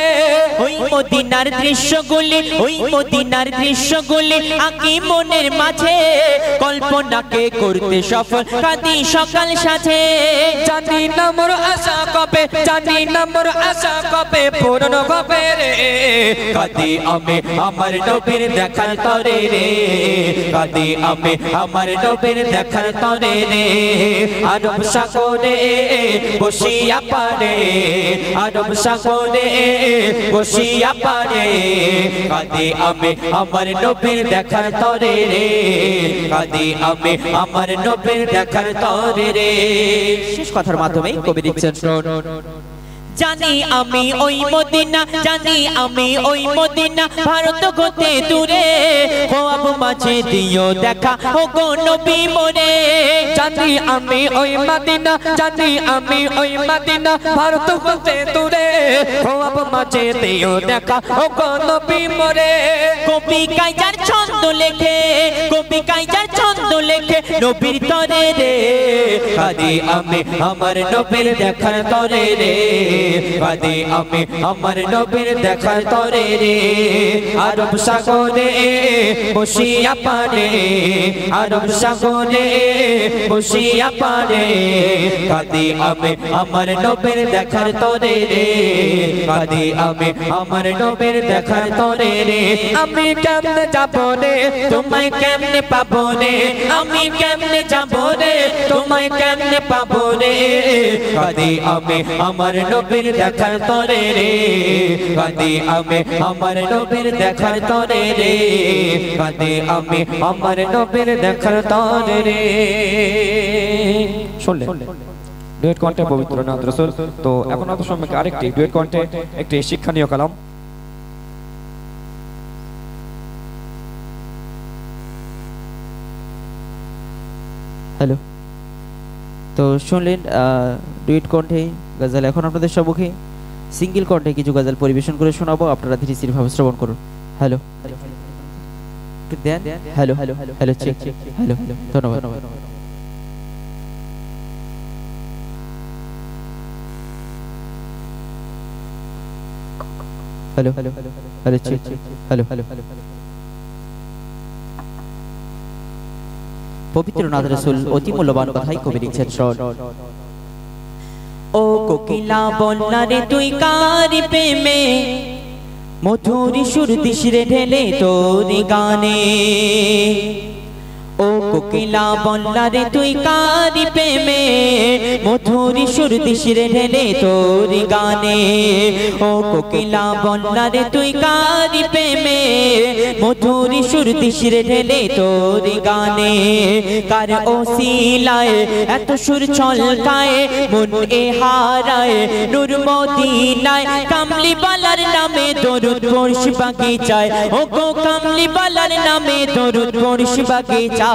ওই মদিনার দৃশ্যগুলি, ওই মদিনার দৃশ্যগুলি আঁকি মনের মাঝে, কল্পনাকে করতে সফল কাঁদি সকাল সাথে। জানি না মোর আশা কবে, জানি না মোর আশা কবে পূরণ হবে রে, কাঁদি আমি আমার নবীর দেখার তরে রে, কাঁদি আমি আমার নবীর দেখার তরে রে। আরব সাগরে বসিয়া পারে, আরব সাগরে বসিয়া পারে, কাঁদি আমি আমার নবীর দেখার তরে রে, কাঁদি আমি আমার নবীর দেখার তরে রে। শেষ কথার মাধ্যমে কবি লিখছেন, জানি আমি ওই মদিনা, জানি আমি ওই মদিনা, ভারত হতে দূরে, খোয়াব মাঝে দিও দেখা ও গো নবী মোরে। জানি আমি ওই মদিনা, জানি আমি ওই মদিনা, ভারত হতে দূরে, খোয়াব মাঝে দিও দেখা ও গো নবী মোরে। কবি কাইজার ছন্দ লেখে, কবি কাইজার ছন্দ লেখে নবীর তরে রে, কাঁদি আমি আমার নবীর দেখার তরে রে, কাঁদি আমি আমার নবীর দেখার তরে রে। আরব সাগরে বসিয়া পারে, আরব সাগরে বসিয়া পারে, কাঁদি আমি আমার নবীর দেখার তরে রে, কাঁদি আমি আমার নবীর দেখার তরে রে। আমি কেমনে যাবো রে তোমায় কেমনে পাবো রে, আমি কেমনে যাবো রে তোমায় কেমনে পাবো রে, কাঁদি আমি আমার নবীর দেখার তরে রে, কাঁদি আমি আমার নবীর দেখার তরে রে, কাঁদি আমি আমার নবীর দেখার তরে রে। শুনলেন ডুয়েট কণ্ঠে পবিত্র নাথ রাসূল। তো এখন আপনাদের সম্মুখে আরেকটি ডুয়েট কণ্ঠে একটি শিক্ষণীয় কালাম। হ্যালো। তো শুনলেন ডুয়েট কণ্ঠে গজল। এখন আপনাদের সম্মুখে সিঙ্গেল কণ্ঠে কিছু গজল পরিবেশন করে শোনাবো, আপনারা ধীরে ধীরে ভাবে শ্রবণ করুন। হ্যালো, দেন hello hello hello check check hello hello, ধন্যবাদ। Hello hello hello check check hello hello hello. পবিত্র নাথ রাসূল অতি মূল্যবান কথাই কবি লিখছেন, শোন। ও কোকিলা বন্যা রে তুই কার প্রেমে, মধুরি সুর দিশরে ঢেলে তোর গানে। ও কোকিলা বন্যা রে তুই কার প্রেমে, মধুরি সুর দিশরে ঢেলে তোর গানে। ও কোকিলা বন্যা রে তুই কার প্রেমে, মধুরি সুর দিশরে ঢেলে তোর গানে। কার ওসিলায় এত সুর ছলকায়, মন এ হারায় নূর মদিনায়। কামলি বালার নামে দরুদ পড়িস বাগিচায়, ও গো কামলি বালার নামে দরুদ পড়িস বাগিচায়।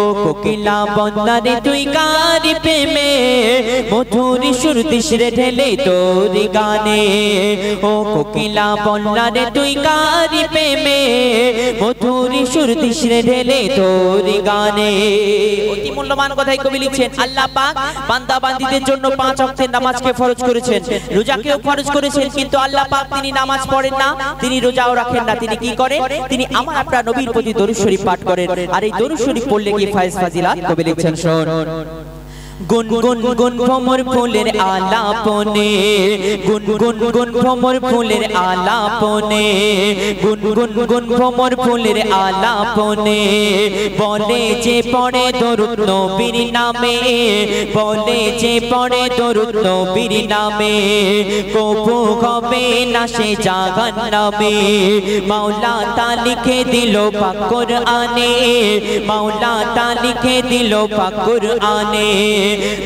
ও কোকিলা বন্যা রে তুই কার প্রেমে, মধুরি সুর দিশরে ঢেলে তোর গানে। ও কোকিলা বন্যা রে তুই কার প্রেমে, মধুরি সুর দিশরে ঢেলে তোর গানে। অতি মূল্যবান কথাই কবি লিখছেন, আল্লাহ পাক বান্দা বান্দীদের জন্য 5 ওয়াক্তের নামাজকে ফরজ করেছেন, রোজাকেও ফরজ করেছেন, কিন্তু আল্লাহ পাক তিনি নামাজ পড়েন না, তিনি রোজাও রাখেন না। তিনি কি করেন? তিনি আমার আপনার নবীর প্রতি দরুদ শরীফ পাঠ করেন। আর এই দরুদ শরীফ পড়লে কি ফায়েজ ফাজিলাত কবি লিখছেন, শোন। গুন গুন গুন ভ্রমর ফুলের আলাপনে গুন গুন গুন ভ্রমর ফুলের আলাপনে গুন গুন গুন ভ্রমর ফুলের আলাপনে বলে যে পড়ে দরুদ নবীর নামে বলে যে পড়ে দরুদ নবীর নামে কবু হবে না সে জাহান্নামে মাওলা তা লিখে দিল পাক কোরআনে মাওলা তা লিখে দিল পাক কোরআনে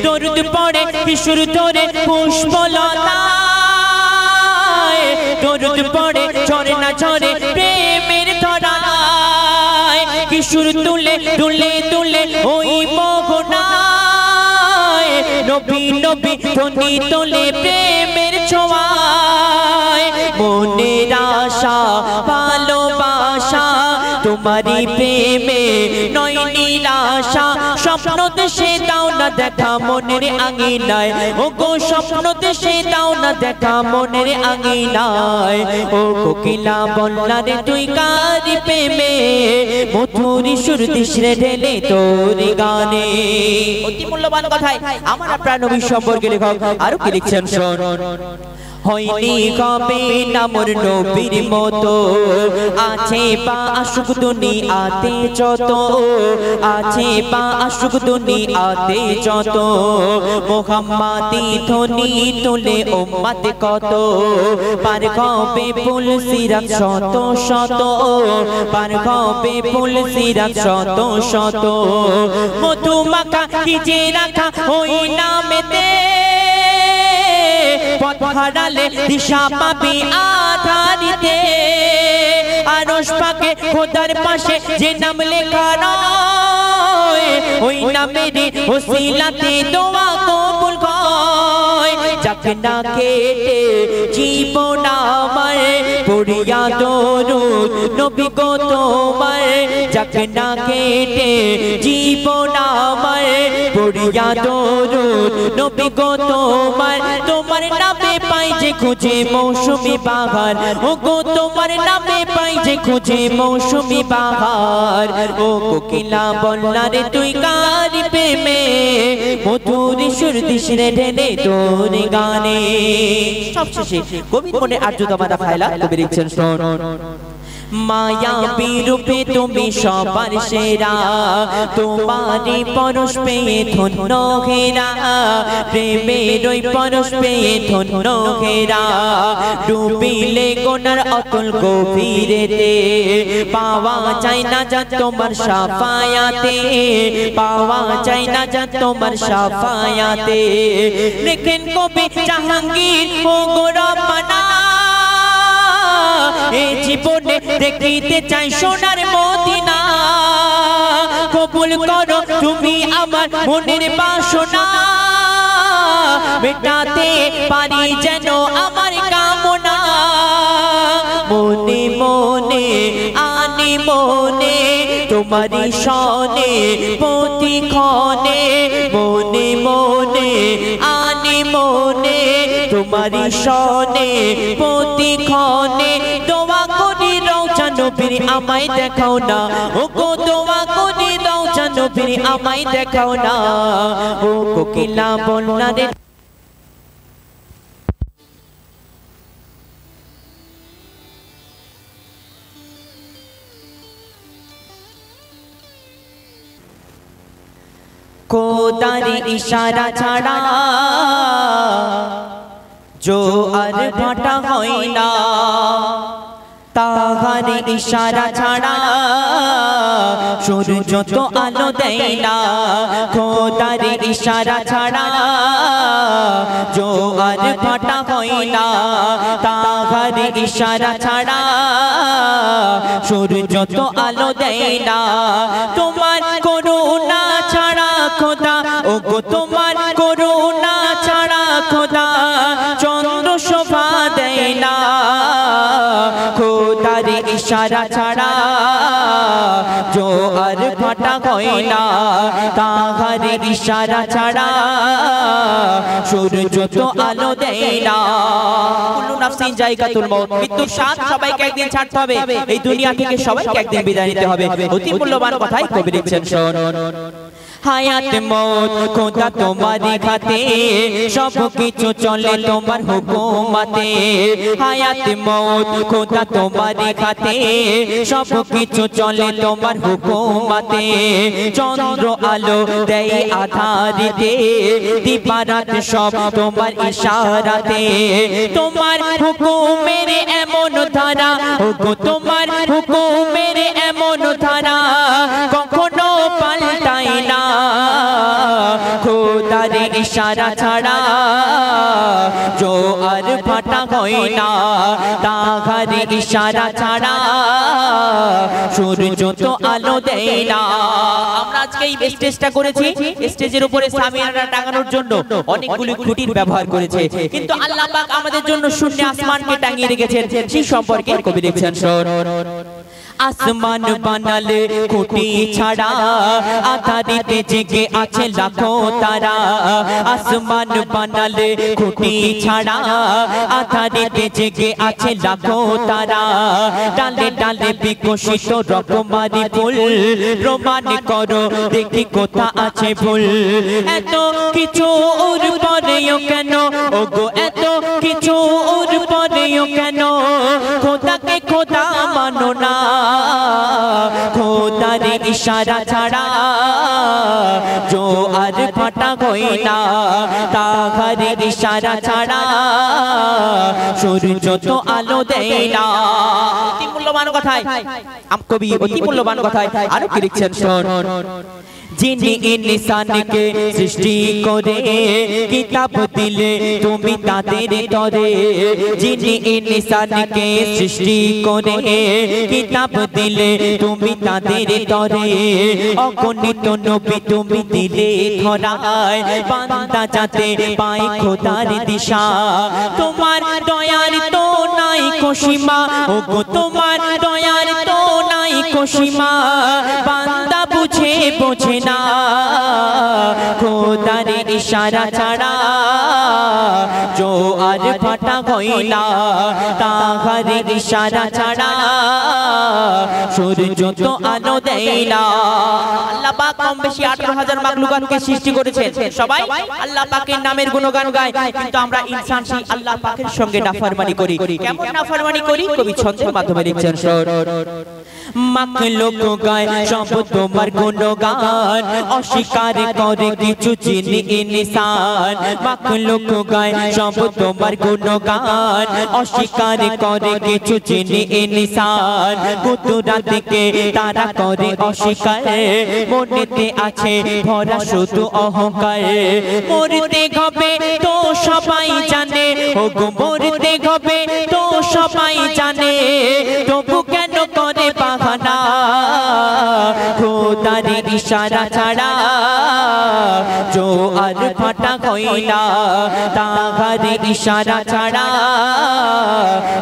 দরুদ পড়ে কিশোর ধরে পুষ্পলতায় দরুদ পড়ে ঝরে না ঝরে প্রেমের ধরায় কিশোর তুলে তুলে তুলে ওই মোহনায় নবী নবী ধ্বনি তোলে প্রেমের ছোঁয়ায় মনের আশা ভালোবাসা তোমারি প্রেমে নয় নিরাশা স্বপ্ন দেশে দাও না দেখা মনের আঙিনায় ও গো স্বপ্ন দেশে দাও না দেখা মনের আঙিনায় ও কোকিলা বললা রে তুই কারি প্রেমে মধুর সুর দিশরে ঢেলে তোর গানে অতি মূল্যবান কথায় আমার আপনার নবী সম্পর্কে লেখক আরো কি লিখছেন শোন হয়নি কবে না মোর নবীর মতো আছে বা আশুক দুনিয়াতে যত আছে বা আশুক দুনিয়াতে যত মুহাম্মাদি ধ্বনি তুলে উম্মত কত পার হবে ফুল সিরাত শত শত পার হবে ফুল সিরাত শত শত মধু মাখা কি যে রাখা ওই নামেতে পথ হারালে দিশা পাবি আধারিতে আরশ পাকে খোদার পাশে যে নাম লেখা রয় ওই নামেরই ওসিলাতে দোয়া কবুল হয় যাকে না কেটে জীবন আমার পড়িয়া দরুদ নবী গো তোমার যাকে না কেটে জীবন আমার পড়িয়া দরুদ নবী গো তোমার তোমার নামে পাই যে খুঁজে মৌসুমি বাহার ও গো তোমার নামে পাই যে খুঁজে মৌসুমি বাহার ও কোকিলা বললা রে তুই কারি প্রেমে মধুর সুর দিশরে ঢেলে তোর গানে সবশেষে কবি মনে আর্যতমাদা ফাইলা কবি লিখছেন শোন মায়া বিরূপে তুমি সবার সেরা তোমারই পরশ পেয়ে ধন্য ঘেরা প্রেমের ওই পরশ পেয়ে ধন্য ঘেরা ডুবিলে গোনার অতল গভীরেতে পাওয়া যায় না যা তোমার সাফায়াতে পাওয়া যায় না যা তোমার সাফায়াতে লেখেন কবি জাহাঙ্গীর ও গো রব্বানা এই জীবনে দেখিতে চাই সোনার মদিনা কবুল করো তুমি আমার মনের বাসনা মেটাতে পারি যেন আমার কামনা মনে মনে আনি মনে তোমারি সনে প্রতিক্ষণে মনে মনে আনি মনে তোমারি সনে প্রতিক্ষণে দোয়া করি রওজা নবীর আমায় দেখাও না ও গো দোয়া করি রওজা নবীর আমায় দেখাও না ও কোকিলা বললা রে খোদারি ইশারা ছাড়া जो আর ভাটা হয় না তাহার ইশারা ছাড়া সূর্য তো আলো দেয় না খোদার ইশারা ছাড়া जो আর ভাটা হয় না তাহার ইশারা ছাড়া সূর্য তো আলো দেয় না তোমার করুণা ছাড়া খোদা ও গো তোমার করুণা ছাড়া খোদা চন্দ্র শোভা দেয় না খোদার ইশারা ছাড়া जो আর ভাটা হয় না তাহার ইশারা ছাড়া সূর্য তো আলো দেয় না কুল্লু নাফসিন জায়গাতুল মউত মৃত্যুর স্বাদ সবাইকে একদিন ছাড়তে হবে এই দুনিয়া থেকে সবাইকে একদিন বিদায় নিতে হবে অতি মূল্যবান কথাই কবি লিখছেন শোন হায়াত মৌত খোদা তোমারই হাতে, সব কিছু চলে তোমার হুকুমতে। হায়াত মৌত খোদা তোমারই হাতে, সব কিছু চলে তোমার হুকুমতে। চন্দ্র আলো দেয় আধারিতে, দিবারাত সব তোমার ইশারাতে। তোমার হুকুমের এমন ধারা, ওগো তোমার হুকুমের এমন ধারা কখনো পাল্টাই না। খোদার ইশারা ছাড়া জোয়ার ভাটা হয় না, তাহার ইশারা ছাড়া সূর্য তো আলো দেয় না। আমরা আজকে এই স্টেজটা করেছি, স্টেজের উপরে সামিয়ানা টাঙানোর জন্য অনেকগুলো খুঁটির ব্যবহার করেছে, কিন্তু আল্লাহ পাক আমাদের জন্য শূন্য আসমানকে টাঙিয়ে রেখেছেন। সেই সম্পর্কে কবি লিখছেন, শোন। আসমান বানালে খুঁটি ছাড়া, আধারিতে জেগে আছে লাখো তারা। আসমান বানালে খুঁটি ছাড়া, আধারিতে জেগে আছে লাখো তারা। ডালে ডালে বিকশিত রকমারি ফুল, প্রমাণ করো দেখি কোথা আছে ভুল। এত কিছু ওর পরেও কেন, ওগো এত কিছু ওর পরেও কেন খোদাকে খোদা মানো না। খোদার ইশারা ছাড়া জোয়ার ভাটা হয় না, তাহার ইশারা ছাড়া সূর্য তো আলো দেয় না। অতি মূল্যবান কথায় কবি অতি মূল্যবান কথায় আরো কি লিখছেন, শোন। যিনি ইনসানকে সৃষ্টি করে কিতাব দিলে তুমি তাদের তরে। যিনি ইনসানকে সৃষ্টি করে কিতাব দিলে তুমি তাদের তরে। অগণিত নবী তুমি দিলে ধরায়, বান্দা যাতে পায় খোদার দিশা। তোমার দয়ার তো নাই সীমা, ওগো তোমার দয়ার তো নাই সীমা। বান্দা বুঝে বোঝে না, খোদার ইশারা ছাড়া জোয়ার ভাটা হয় না, তাহার ইশারা ছাড়া সূর্য তো আলো দেয় না। আল্লাহ পাক কম বেশি 18,000 মাখলুকাতকে সৃষ্টি করেছেন, সবাই আল্লাহ পাকের নামের গুণগান গায়, কিন্তু আমরা ইনসান সেই আল্লাহ পাকের সঙ্গে নাফরমানি করি। কেমন নাফরমানি করি? কবি ছন্দের মাধ্যমে লিখছেন, মাখলুক গায় সব তোমার গুণগান, অস্বীকার করে কিছু চিনি ইনসান। মাখলুক গায় সব তোমার গুণগান, অস্বীকার করে কিছু চিনি ইনসান। কুতুরা থেকে তারা করে অস্বীকার, মনেতে আছে ভরা শুধু অহংকার। মরতে হবে তো সবাই জানে, ওগো মরতে হবে তো সবাই জানে, তবু কেন করে বাহানা। খোদার ইশারা ছাড়া জোয়ার ভাটা হয় না, তাহার ইশারা ছাড়া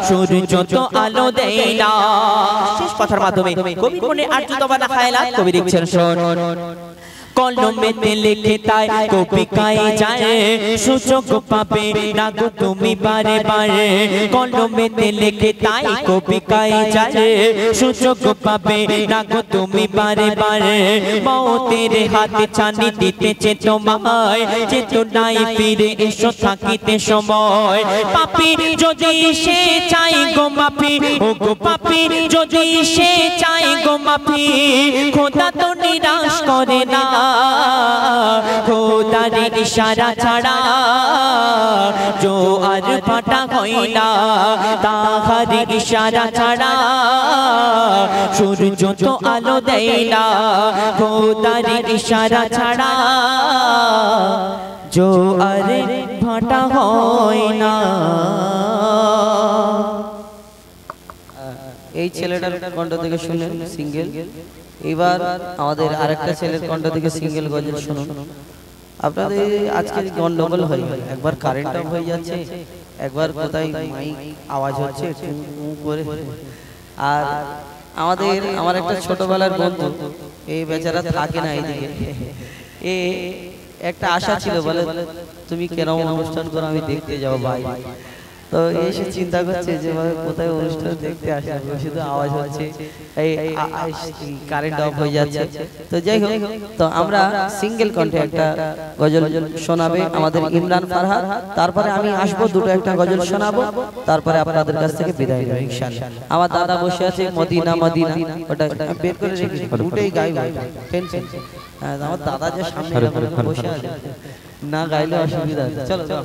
সূর্য তো আলো দেয় না। শেষ কথার মাধ্যমে কবি কোনে আর্যতবানা খায়লাত কবি লিখছেন, শোন। কলমেতে লিখে তাই কবিকায় যায়, সুযোগ পাবে না গো তুমি বারে বারে। কলমেতে লিখে তাই কবিকায় যায়, সুযোগ পাবে না গো তুমি বারে বারে। মওতের হাতে ছানি দিতেছে তোমায়, চেতনায় ফিরে এসো থাকিতে সময়। পাপী যদি সে চাই গো মাফি, ও গো পাপী যদি সে চাই গো মাফি, খোদা তো নিরাশ করে না। খোদার ইশারা ছাড়া জোয়ার ভাটা হয় না, তাহার ইশারা ছাড়া সূর্য তো আলো দেয় না। খোদার ইশারা ছাড়া জোয়ার ভাটা হয় না। এই ছেলেটার কণ্ঠ থেকে শুনে সিঙ্গেল। এবার আমাদের আরেকটা ছেলের কণ্ঠ থেকে সিঙ্গেল গজল শুনুন। আপনাদের আজকে গন্ডগোল হয়, একবার কারেন্ট অফ হয়ে যাচ্ছে, একবার কোথায় মাইক আওয়াজ হচ্ছে করে। আর আমার একটা ছোটবেলার বন্ধু, এই বেচারা থাকে না এইদিকে, এ একটা আশা ছিল, বলে তুমি কেরম অনুষ্ঠান করো আমি দেখতে যাবো ভাই। তো এসে চিন্তা করছে যে কোথায় অনুষ্ঠান দেখতে আসবে, শুধু আওয়াজ হচ্ছে, এই কারেন্ট অফ হয়ে যাচ্ছে। তো যাই হোক, তো আমরা সিঙ্গেল কণ্ঠে একটা গজল শোনাবে আমাদের ইমরান ফারহাদ, তারপরে আমি আসবো, দুটো একটা গজল শোনাবো, তারপরে আপনাদের কাছ থেকে বিদায় নেব ইনশাআল্লাহ। আমার দাদা বসে আছে মদিনা মদিনা, ওটা বের করে রেখেছি, দুটোই গাইব, টেনশন। আমার দাদা যে সামনে বসে আছে, না গাইলে অসুবিধা আছে। চলো চলো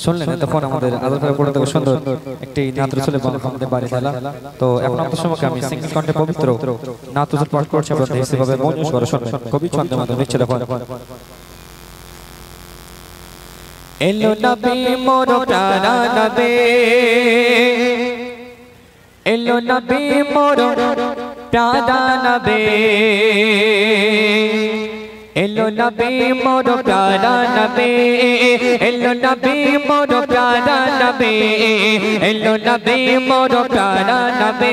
শুনলেন তখন আমাদের আদরকার পড়ে থেকে সুন্দর একটি নাত রসুলের আমাদের বাড়ি খেলা। তো এখন আপনার সময় আমি সিঙ্গেল কণ্ঠে পবিত্র নাত রসুল পাঠ করছি, আপনাদের সেভাবে মৌন স্বরে শুনবেন, কবি ছন্দের মাধ্যমে নিচ্ছে দেখুন। এলো নবী মোর প্যারা নবী, এলো নবী মোর প্যারা নবী, এলো নবী মোর প্যারা নবী, এলো নবী মোর প্যারা নবী, এলো নবী মোর প্যারা নবী,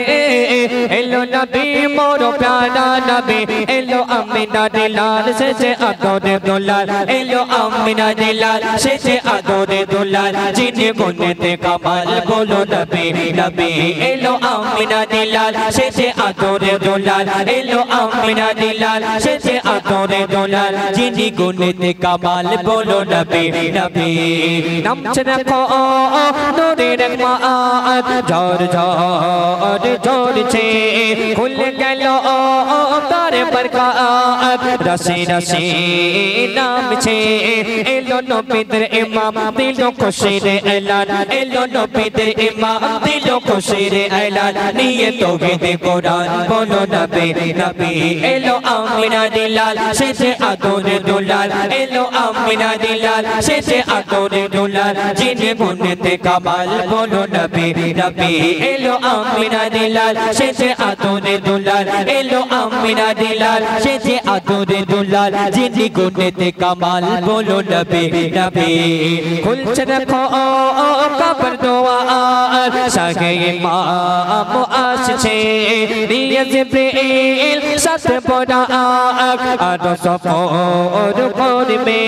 এলো নবী মোর প্যারা নবী, এলো আমিনা দিলাল শেষে আদরে দুলাল, এলো আমিনা দিলাল শেষে আদরে দুলাল, যিনি গুণেতে কামাল বলো নবী নবী, এলো আমিনা দিলাল শেষে আদরে দুলাল, এলো আমিনা দিলাল শেষে আদরে দুলাল, যিনি গুণেতে কামাল বলো নবী নবী। নামছে দেখো নূরের মাআত, ঝড় ঝড় ঝরছে, খুলে গেল তার বরকাত, রসে রসে নামছে, এলো নবীদের ইমাম দিল খুশির এলান, এলো নবীদের ইমাম দিল খুশির এলান, নিয়ে তাওহীদ কোরআন বলো নবী নবী, এলো আমিনা দিলাল শেষে আদরে দুলাল, এলো আমিনা দিলাল শেষে আদরে দুলাল, যিনি গুণেতে কামাল বলো নবী নবী, এলো আমিনা দিলাল শেষে আদরে দুলাল, এলো আমিনা দিলাল শেষে আদরে দুলাল, যিনি গুণেতে কামাল বলো নবী নবী। খুলছে দেখো কবর দোয়ার, শাহে ইমাম আসছে, নিয়ে জিবরিল সাথে বরাক, আর সফর করবে,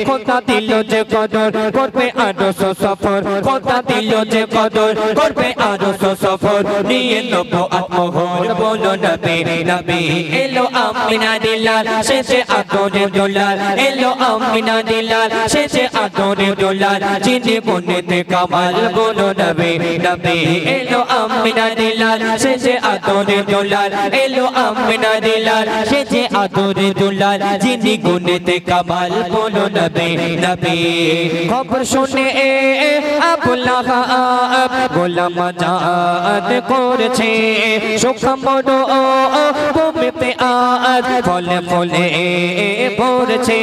খোদা দিল যে কদর করবে আরো সফর, খোদা দিল যে কদর করবে আরো সফর, নিয়ে নব আত্মহর বলো নবী নবী, এলো আমিনা দিলাল শেষে আদরে দুলাল, এলো আমিনা দিলাল শেষে আদরে দুলাল, যিনি গুণেতে কামাল বলো নবী নবী, এলো আমিনা দিলাল শেষে আদরে দুলাল, এলো আমিনা দিলাল শেষে আদরে দুলাল, যিনি গুণেতে কামাল বলো নবী নবী। খবর শুনে আবু লাহাব গোলাম আজাদ করেছে, সুখ মনো ভূমিতে আজ ফলে ফলে ভরেছে,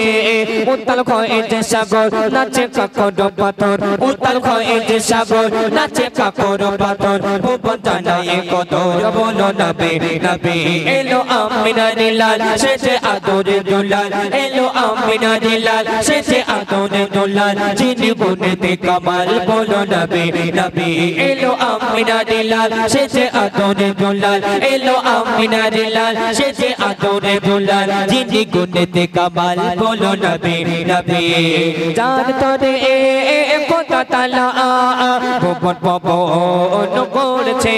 উত্তাল হয়েছে সাগর নাচে কাকর পাথর, উত্তাল হয়েছে সাগর নাচে কাকর পাথর, ভুবন জানায় কদর বলো নবী নবী, এলো আমিনা দিলাল শেষে আদরে দুলাল, এলো আমিনা দিলাল শেষে আদরে দুলাল, যিনি গুণেতে কামাল বলো নবী নবী, এলো আমিনা দিলাল শেষে আদরে দুলাল, এলো আমিনা দিলাল শেষে আদরে দুলাল, যিনি গুণেতে কামাল বলো নবী নবী। যার তরে খোদা তাআলা ভুবন ভবন করেছে,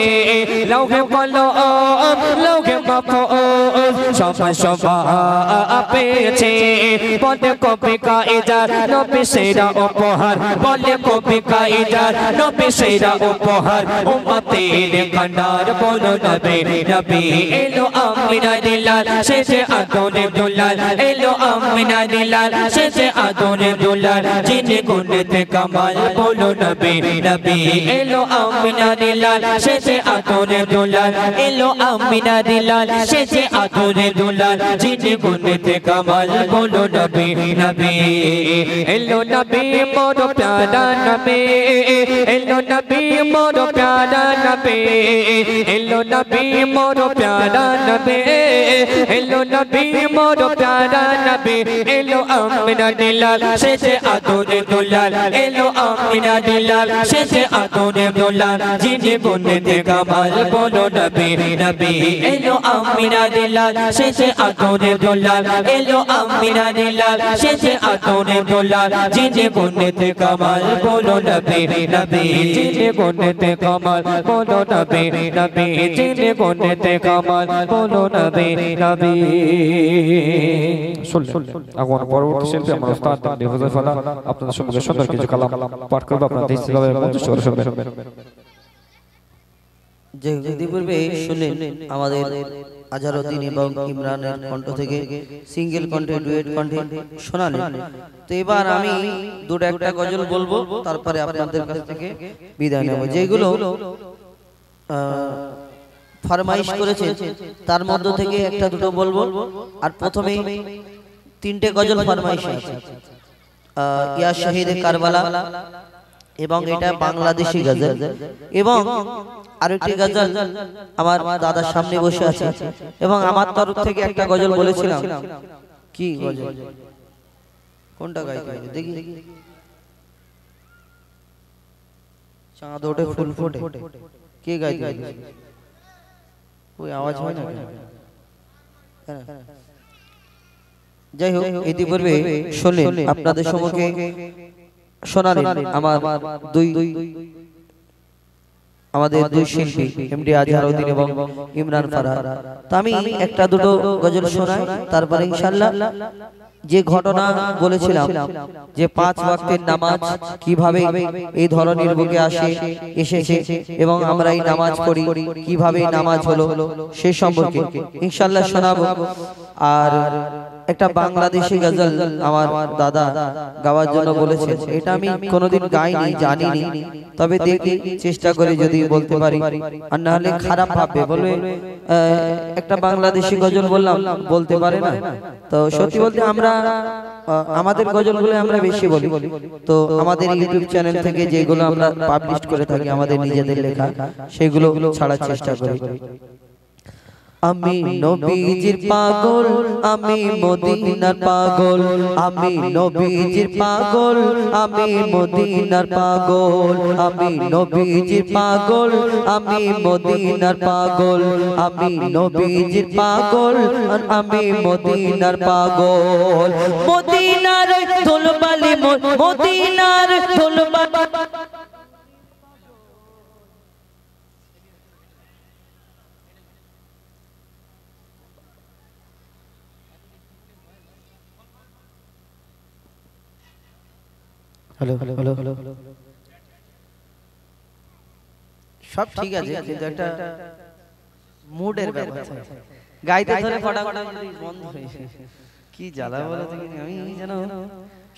লৌহে কলম লৌহে মাহফুজ সবাই সবাই পেয়েছে, বলে কবি কায়দার নবী সেরা উপহার, বলে কবি কায়দার নবী সেরা উপহার, উম্মতের কান্ডার বলো নবী নবী, এলো আমিনা দিলাল শেষে আদরে দুলাল, এলো আমিনা দিলাল শেষে আদরে দুলাল, যিনি গুণেতে কামাল বলো নবী নবী, এলো আমিনা দিলাল শেষে আদরে দুলাল, এলো আমিনা দিলাল শেষে আদরে দুলাল, যিনি গুণেতে কামাল বলো নবী নবী, এলো নবী মোর প্যারা নবী, এলো নবী মোর প্যারা নবী, नबी एलो नबी मोरो प्यारा नबी एलो नबी मोरो प्यारा नबी एलो आमिना दिलाल शेषे आदोरे दुलाल एलो आमिना दिलाल शेषे आदोरे दुलाल जिने बोने दे कमाल बोलो नबी नबी एलो आमिना दिलाल शेषे आदोरे दुलाल एलो आमिना दिलाल शेषे आदोरे दुलाल जिने बोने दे कमाल बोलो नबी नबी जिने बोने दे कमाल बोलो नबी नबी जिने बोने दे कमाल बोलो नबी नबी শুনলেন এখন পরবর্তী শিল্পী আমার উস্তাদ হুযায়ফা আপনাদের সম্মুখে সুন্দর কিছু কালাম পাঠ করব আপনারা দৃষ্টিভাবে মনোযোগ সহকারে শুনবেন যে ইতিপূর্বে শুনলেন আমাদের আজহারউদ্দিন এবং ইমরানের কণ্ঠ থেকে সিঙ্গেল কণ্ঠে ডুয়েট কণ্ঠে শোনালেন। তো এবার আমি দুটো একটা গজল বলবো, তারপরে আপনাদের কাছ থেকে বিদায় নেব। যেগুলো ফরমাইশ করেছে তার মধ্য থেকে একটা দুটো বলবো। আর প্রথমে তিনটে গজল ফরমাইশ আছে, ইয়া শহীদে কারবালা, এবং এটা বাংলাদেশি গজল, এবং আরেকটি গজল আমার দাদার সামনে বসে আছে, এবং আমার তরফ থেকে একটা গজল বলেছিলাম। কি গজল, কোনটা গাইতে দেখি? চাঁদ ওঠে ফুল ফোটে, কে গাইতে? कोई आवाज হয় না। যাই হোক, ইতিপূর্বে শুনলেন আপনাদের সম্মুখে শোনালেন আমাদের দুই শিল্পী এমডি আজহারউদ্দিন এবং ইমরান ফারহাদ। তো আমি একটা দুটো গজল শোনাই, তারপরে ইনশাআল্লাহ যে ঘটনা বলেছিলাম যে 5 ওয়াক্তের নামাজ কিভাবে এই ধরনের বুকে এসেছে এবং আমরা এই নামাজ পড়ি কিভাবে নামাজ হলো সেই সম্পর্কে ইনশাআল্লাহ শোনাবো। আর একটা বাংলাদেশি গজল আমার দাদা গাওয়ার জন্য বলেছেন, এটা আমি কোনোদিন গাইনি, জানিনি, তবে দেখি চেষ্টা করে যদি বলতে পারি, আর না হলে খারাপ ভাববে, বলবে একটা বাংলাদেশি গজল বললাম, বলতে পারে না। তো সত্যি বলতে আমরা আমাদের গজলগুলো আমরা বেশি বলি, তো আমাদের ইউটিউব চ্যানেল থেকে যেগুলো আমরা পাবলিশ করে থাকি আমাদের নিজেদের লেখা, সেগুলো ছাড়ার চেষ্টা করি। আমি নবীজির পাগল, আমি মদিনার পাগল, আমি নবীজির পাগল, আমি মদিনার পাগল, আমি নবীজির পাগল, আমি মদিনার পাগল, আমি নবীজির পাগল, আমি মদিনার পাগল। মদিনার ধুলবালি, মদিনার ধুলবালি, হ্যালো হ্যালো হ্যালো হ্যালো, সব ঠিক আছে, কিন্তু একটা মুডের ব্যাপার, গাইতে ধরে ফটাফট বন্ধ হয়ে কি জ্বালা বলে আমি জানো।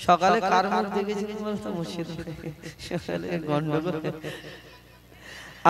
সকালে কার মুখ দেখেছি বলতো, মুর্শিদ সকালে গন্ডগোল।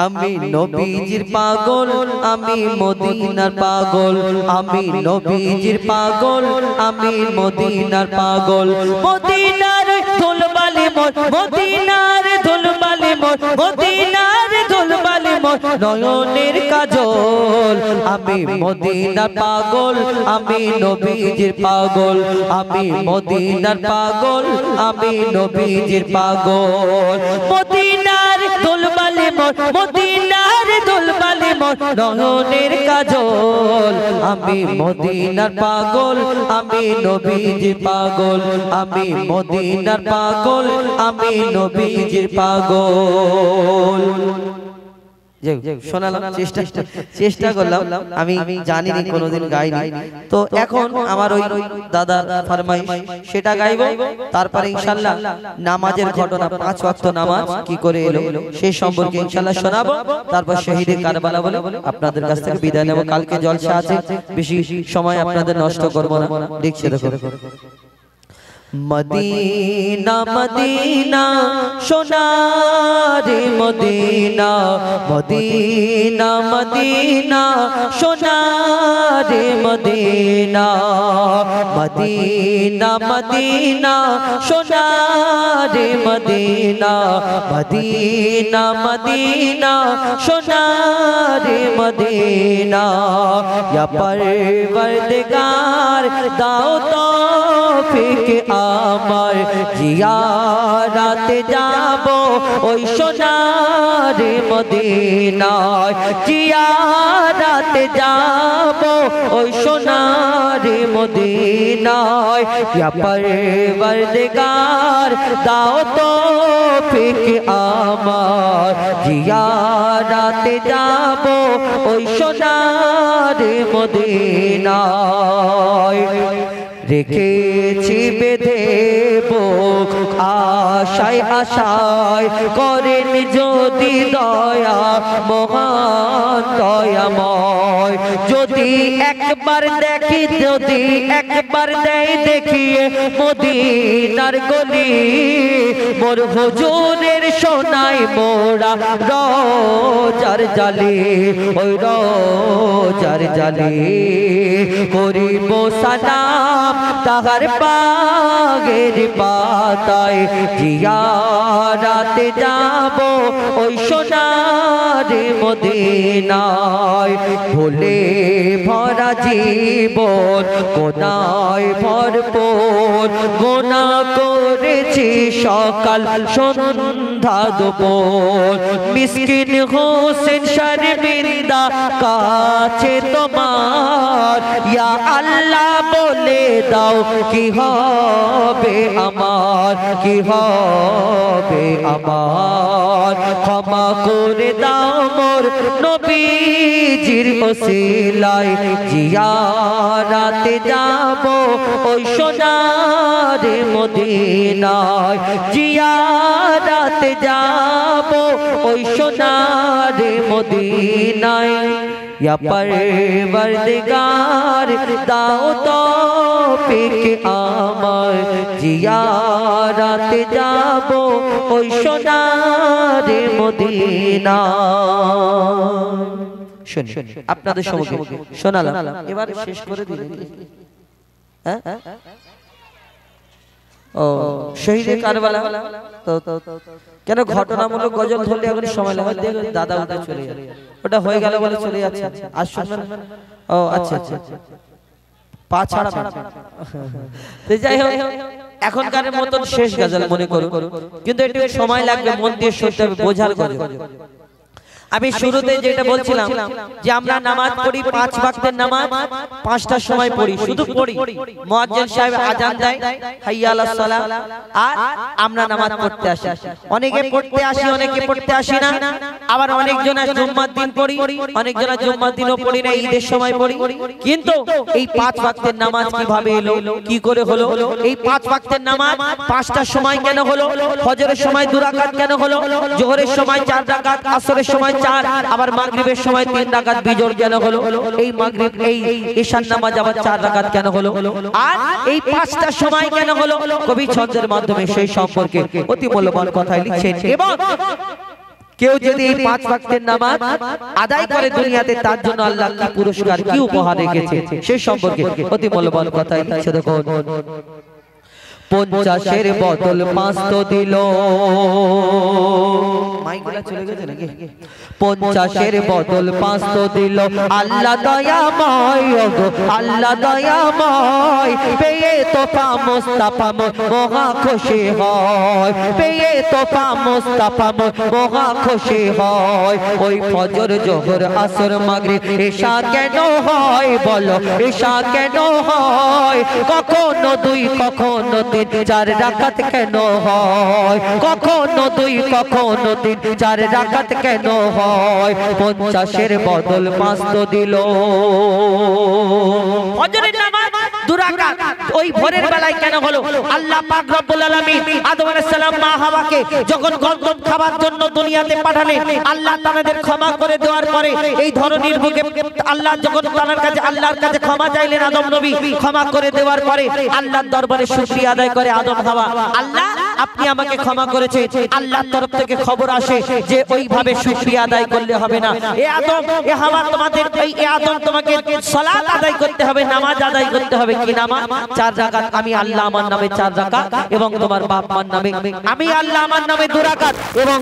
আমি নবীজির পাগল, আমি মদিনার পাগল, আমি নবীজির পাগল, আমি মদিনার পাগল। মদিনার ধুলবালি মোর, মদিনার ধুলবালি মোর, মদিনার ধুলবালি মোর নয়নের কাজল। আমি মদিনার পাগল, আমি নবীজির পাগল, আমি মদিনার পাগল, আমি নবীজির পাগল। মদিনার ধুলবালি মোর, মদিনার ধুলবালি মোর নয়নের কাজল। আমি মদিনার পাগল, আমি নবীজির পাগল, আমি মদিনার পাগল, আমি নবীজির পাগল। শোনালাম, চেষ্টা করলাম, আমি জানিনি, কোনোদিন গাইনি। তো এখন আমার ওই দাদার ফরমাইশ, সেটা গাইবো। তারপরে ইনশাআল্লাহ নামাজের ঘটনা, 5 ওয়াক্ত নামাজ কি করে এলো সেই সম্পর্কে ইনশাআল্লাহ শোনাবো। তারপর শহীদে কারবালা বলে আপনাদের কাছ থেকে বিদায় নেব। কালকে জলসা আছে, বেশি সময় আপনাদের নষ্ট করব না, দেখছে দেখো। মদিনা মদিনা সোনারে মদিনা মদিনা মদিনা সোনারে মদিনা মদিনা মদিনা সোনারে মদিনা মদিনা মদিনা সোনারে মদিনা ইয়া পরওয়ারদিগার দাও তৌফিক আমার জিয়ারাতে যাব ওই সোনারে মদিনায় জিয়ারাতে যাব ওই সোনারে মদিনায় ইয়া পরওয়ারদিগার দাও তৌফিক আমার জিয়ারাতে যাব ওই সোনারে মদিনায় রেখেছি বেঁধে বুক আশায় আশায় করেন যদি দয়া মহান দয়াময় যদি একবার দেখি যদি একবার দেয় দেখিয়ে মদিনার গলি মোর হুজুরের সোনায় মোরা রোজার জালি ওই রোজার জালি করিব সালাম তাহার পাগের পাতায় জিয়ারাতে যাব ওই সোনারে মদিনায় ভুলে ভরা জীবন গোনায় ভরপুর গোনা করেছি সকাল সন্ধ্যা দুপুর মিসকিন হোসেন শর্মিন্দা কাছে তোমার ইয়া আল্লাহ বলে দাও কি হবে আমার কি হবে আমার ক্ষমা করে দাও মোর নবীজির ওসিলায় জিয়ারাতে যাব ওই সোনারে মদিনায় জিয়ারাতে যাব ওই সোনারে মদিনায় ইয়া পরওয়ারদিগার দাও তৌফিক আমার জিয়ারাতে যাব ওই সোনারে মদিনা। শুনুন আপনাদের সম্মুখে শোনালাম, এবার শেষ করে দিলেন। হ্যাঁ ও শহীদে কারবালা তো কেন ঘটনামূলক গজল ধরলে এখন সময় লাগে, দাদা উঠে চলে যাবে, ওটা হয়ে গেল বলে চলে যাচ্ছে। আর শুনবেন ও আচ্ছা আচ্ছা পা ছাড়া তো যাই হোক এখনকার মতন শেষ গজল মনে করুন, কিন্তু একটু সময় লাগবে, মন দিয়ে শুনতে হবে, বোঝার গজল। আমি শুরুতে যেটা বলছিলাম যে আমরা নামাজ পড়ি 5 ওয়াক্তের নামাজ 5টার সময় পড়ি, শুধু পড়ি, মুয়াজ্জিন সাহেব আজান দেয় হাইয়া আলাস সালাহ আর আমরা নামাজ পড়তে আসি। অনেকে পড়তে আসি অনেকে পড়তে আসি না, আবার অনেকজন জুম্মার দিন পড়ি, অনেকজন জুম্মার দিনও পড়ি না, ঈদের সময় পড়ি। কিন্তু এই 5 ওয়াক্তের নামাজ কিভাবে এলো, কি করে হলো? এই 5 ওয়াক্তের নামাজ 5টার সময় কেন হলো? ফজরের সময় 2 রাকাত কেন হলো? জোহরের সময় 4 রাকাত, আসরের সময় 4, আবার মাগরিবের সময় 3 রাকাত বিজোড় কেন হলো? এই মাগরিব এই ঈশার নামাজ আবার 4 রাকাত কেন হলো? আর এই 5টা সময় কেন হলো? কবি ছন্দের মাধ্যমে সেই সম্পর্কে অতি মূল্যবান কথা লিখছেন। এবং কেউ যদি এই 5 ওয়াক্তের নামাজ আদায় করে দুনিয়াতে, তার জন্য আল্লাহ কি পুরস্কার কি উপহার রেখেছে সেই সম্পর্কে অতি মূল্যবান কথা লিখছে। দেখুন 50-এর বদল 5 তো দিল, মাইকগুলা চলে গেছে নাকি? 50-এর বদল 5 তো দিল, আল্লাহ দয়াময় ওগো আল্লাহ দয়াময়, পেয়ে তোফা মুস্তাফা মহা খুশি হয়, পেয়ে তোফা মুস্তাফা মহা খুশি হয়। ওই ফজর জোহর আসর মাগরিব ঈশা কেন হয় বলো, ঈশা কেন হয়? কখনো 2 কখনো 3 4 রাকাত কেন হয়? কখনো 2 কখনো 3 4 রাকাত কেন হয়? 50-এর বদল 5 তো দিল। ফজরের নামাজ 2 রাকাত ওই ভোরের বেলায় কেন হলো? আল্লাহ পাক রব্বুল আলামিন আদম আলাইহিস সালাম মা হাওয়াকে যখন গন্ধম খাবার জন্য দুনিয়াতে পাঠালেন, আল্লাহ তাদের ক্ষমা করে দেওয়ার পরে এই ধরনের বুকে আল্লাহ যখন তার কাছে আল্লাহর কাছে ক্ষমা চাইলেন, আদম নবী ক্ষমা করে দেওয়ার পরে আল্লাহর দরবারে শুকরিয়া আদায় করে আদম হাওয়া, আল্লাহ আপনি আমাকে ক্ষমা করেছেন। আল্লাহর তরফ থেকে খবর আসে যে ওইভাবে শুকরিয়া আদায় করলে হবে না। এ আদম, এ হাওয়া, তোমাদের এ আদম তোমাকে সালাত আদায় করতে হবে, নামাজ আদায় করতে হবে। কি নামাজ? 4 রাকাত। আমি আল্লাহ আমার নামে 4 রাকাত এবং তোমার বাপ মার নামে আমি আল্লাহ আমার নামে 2 রাকাত এবং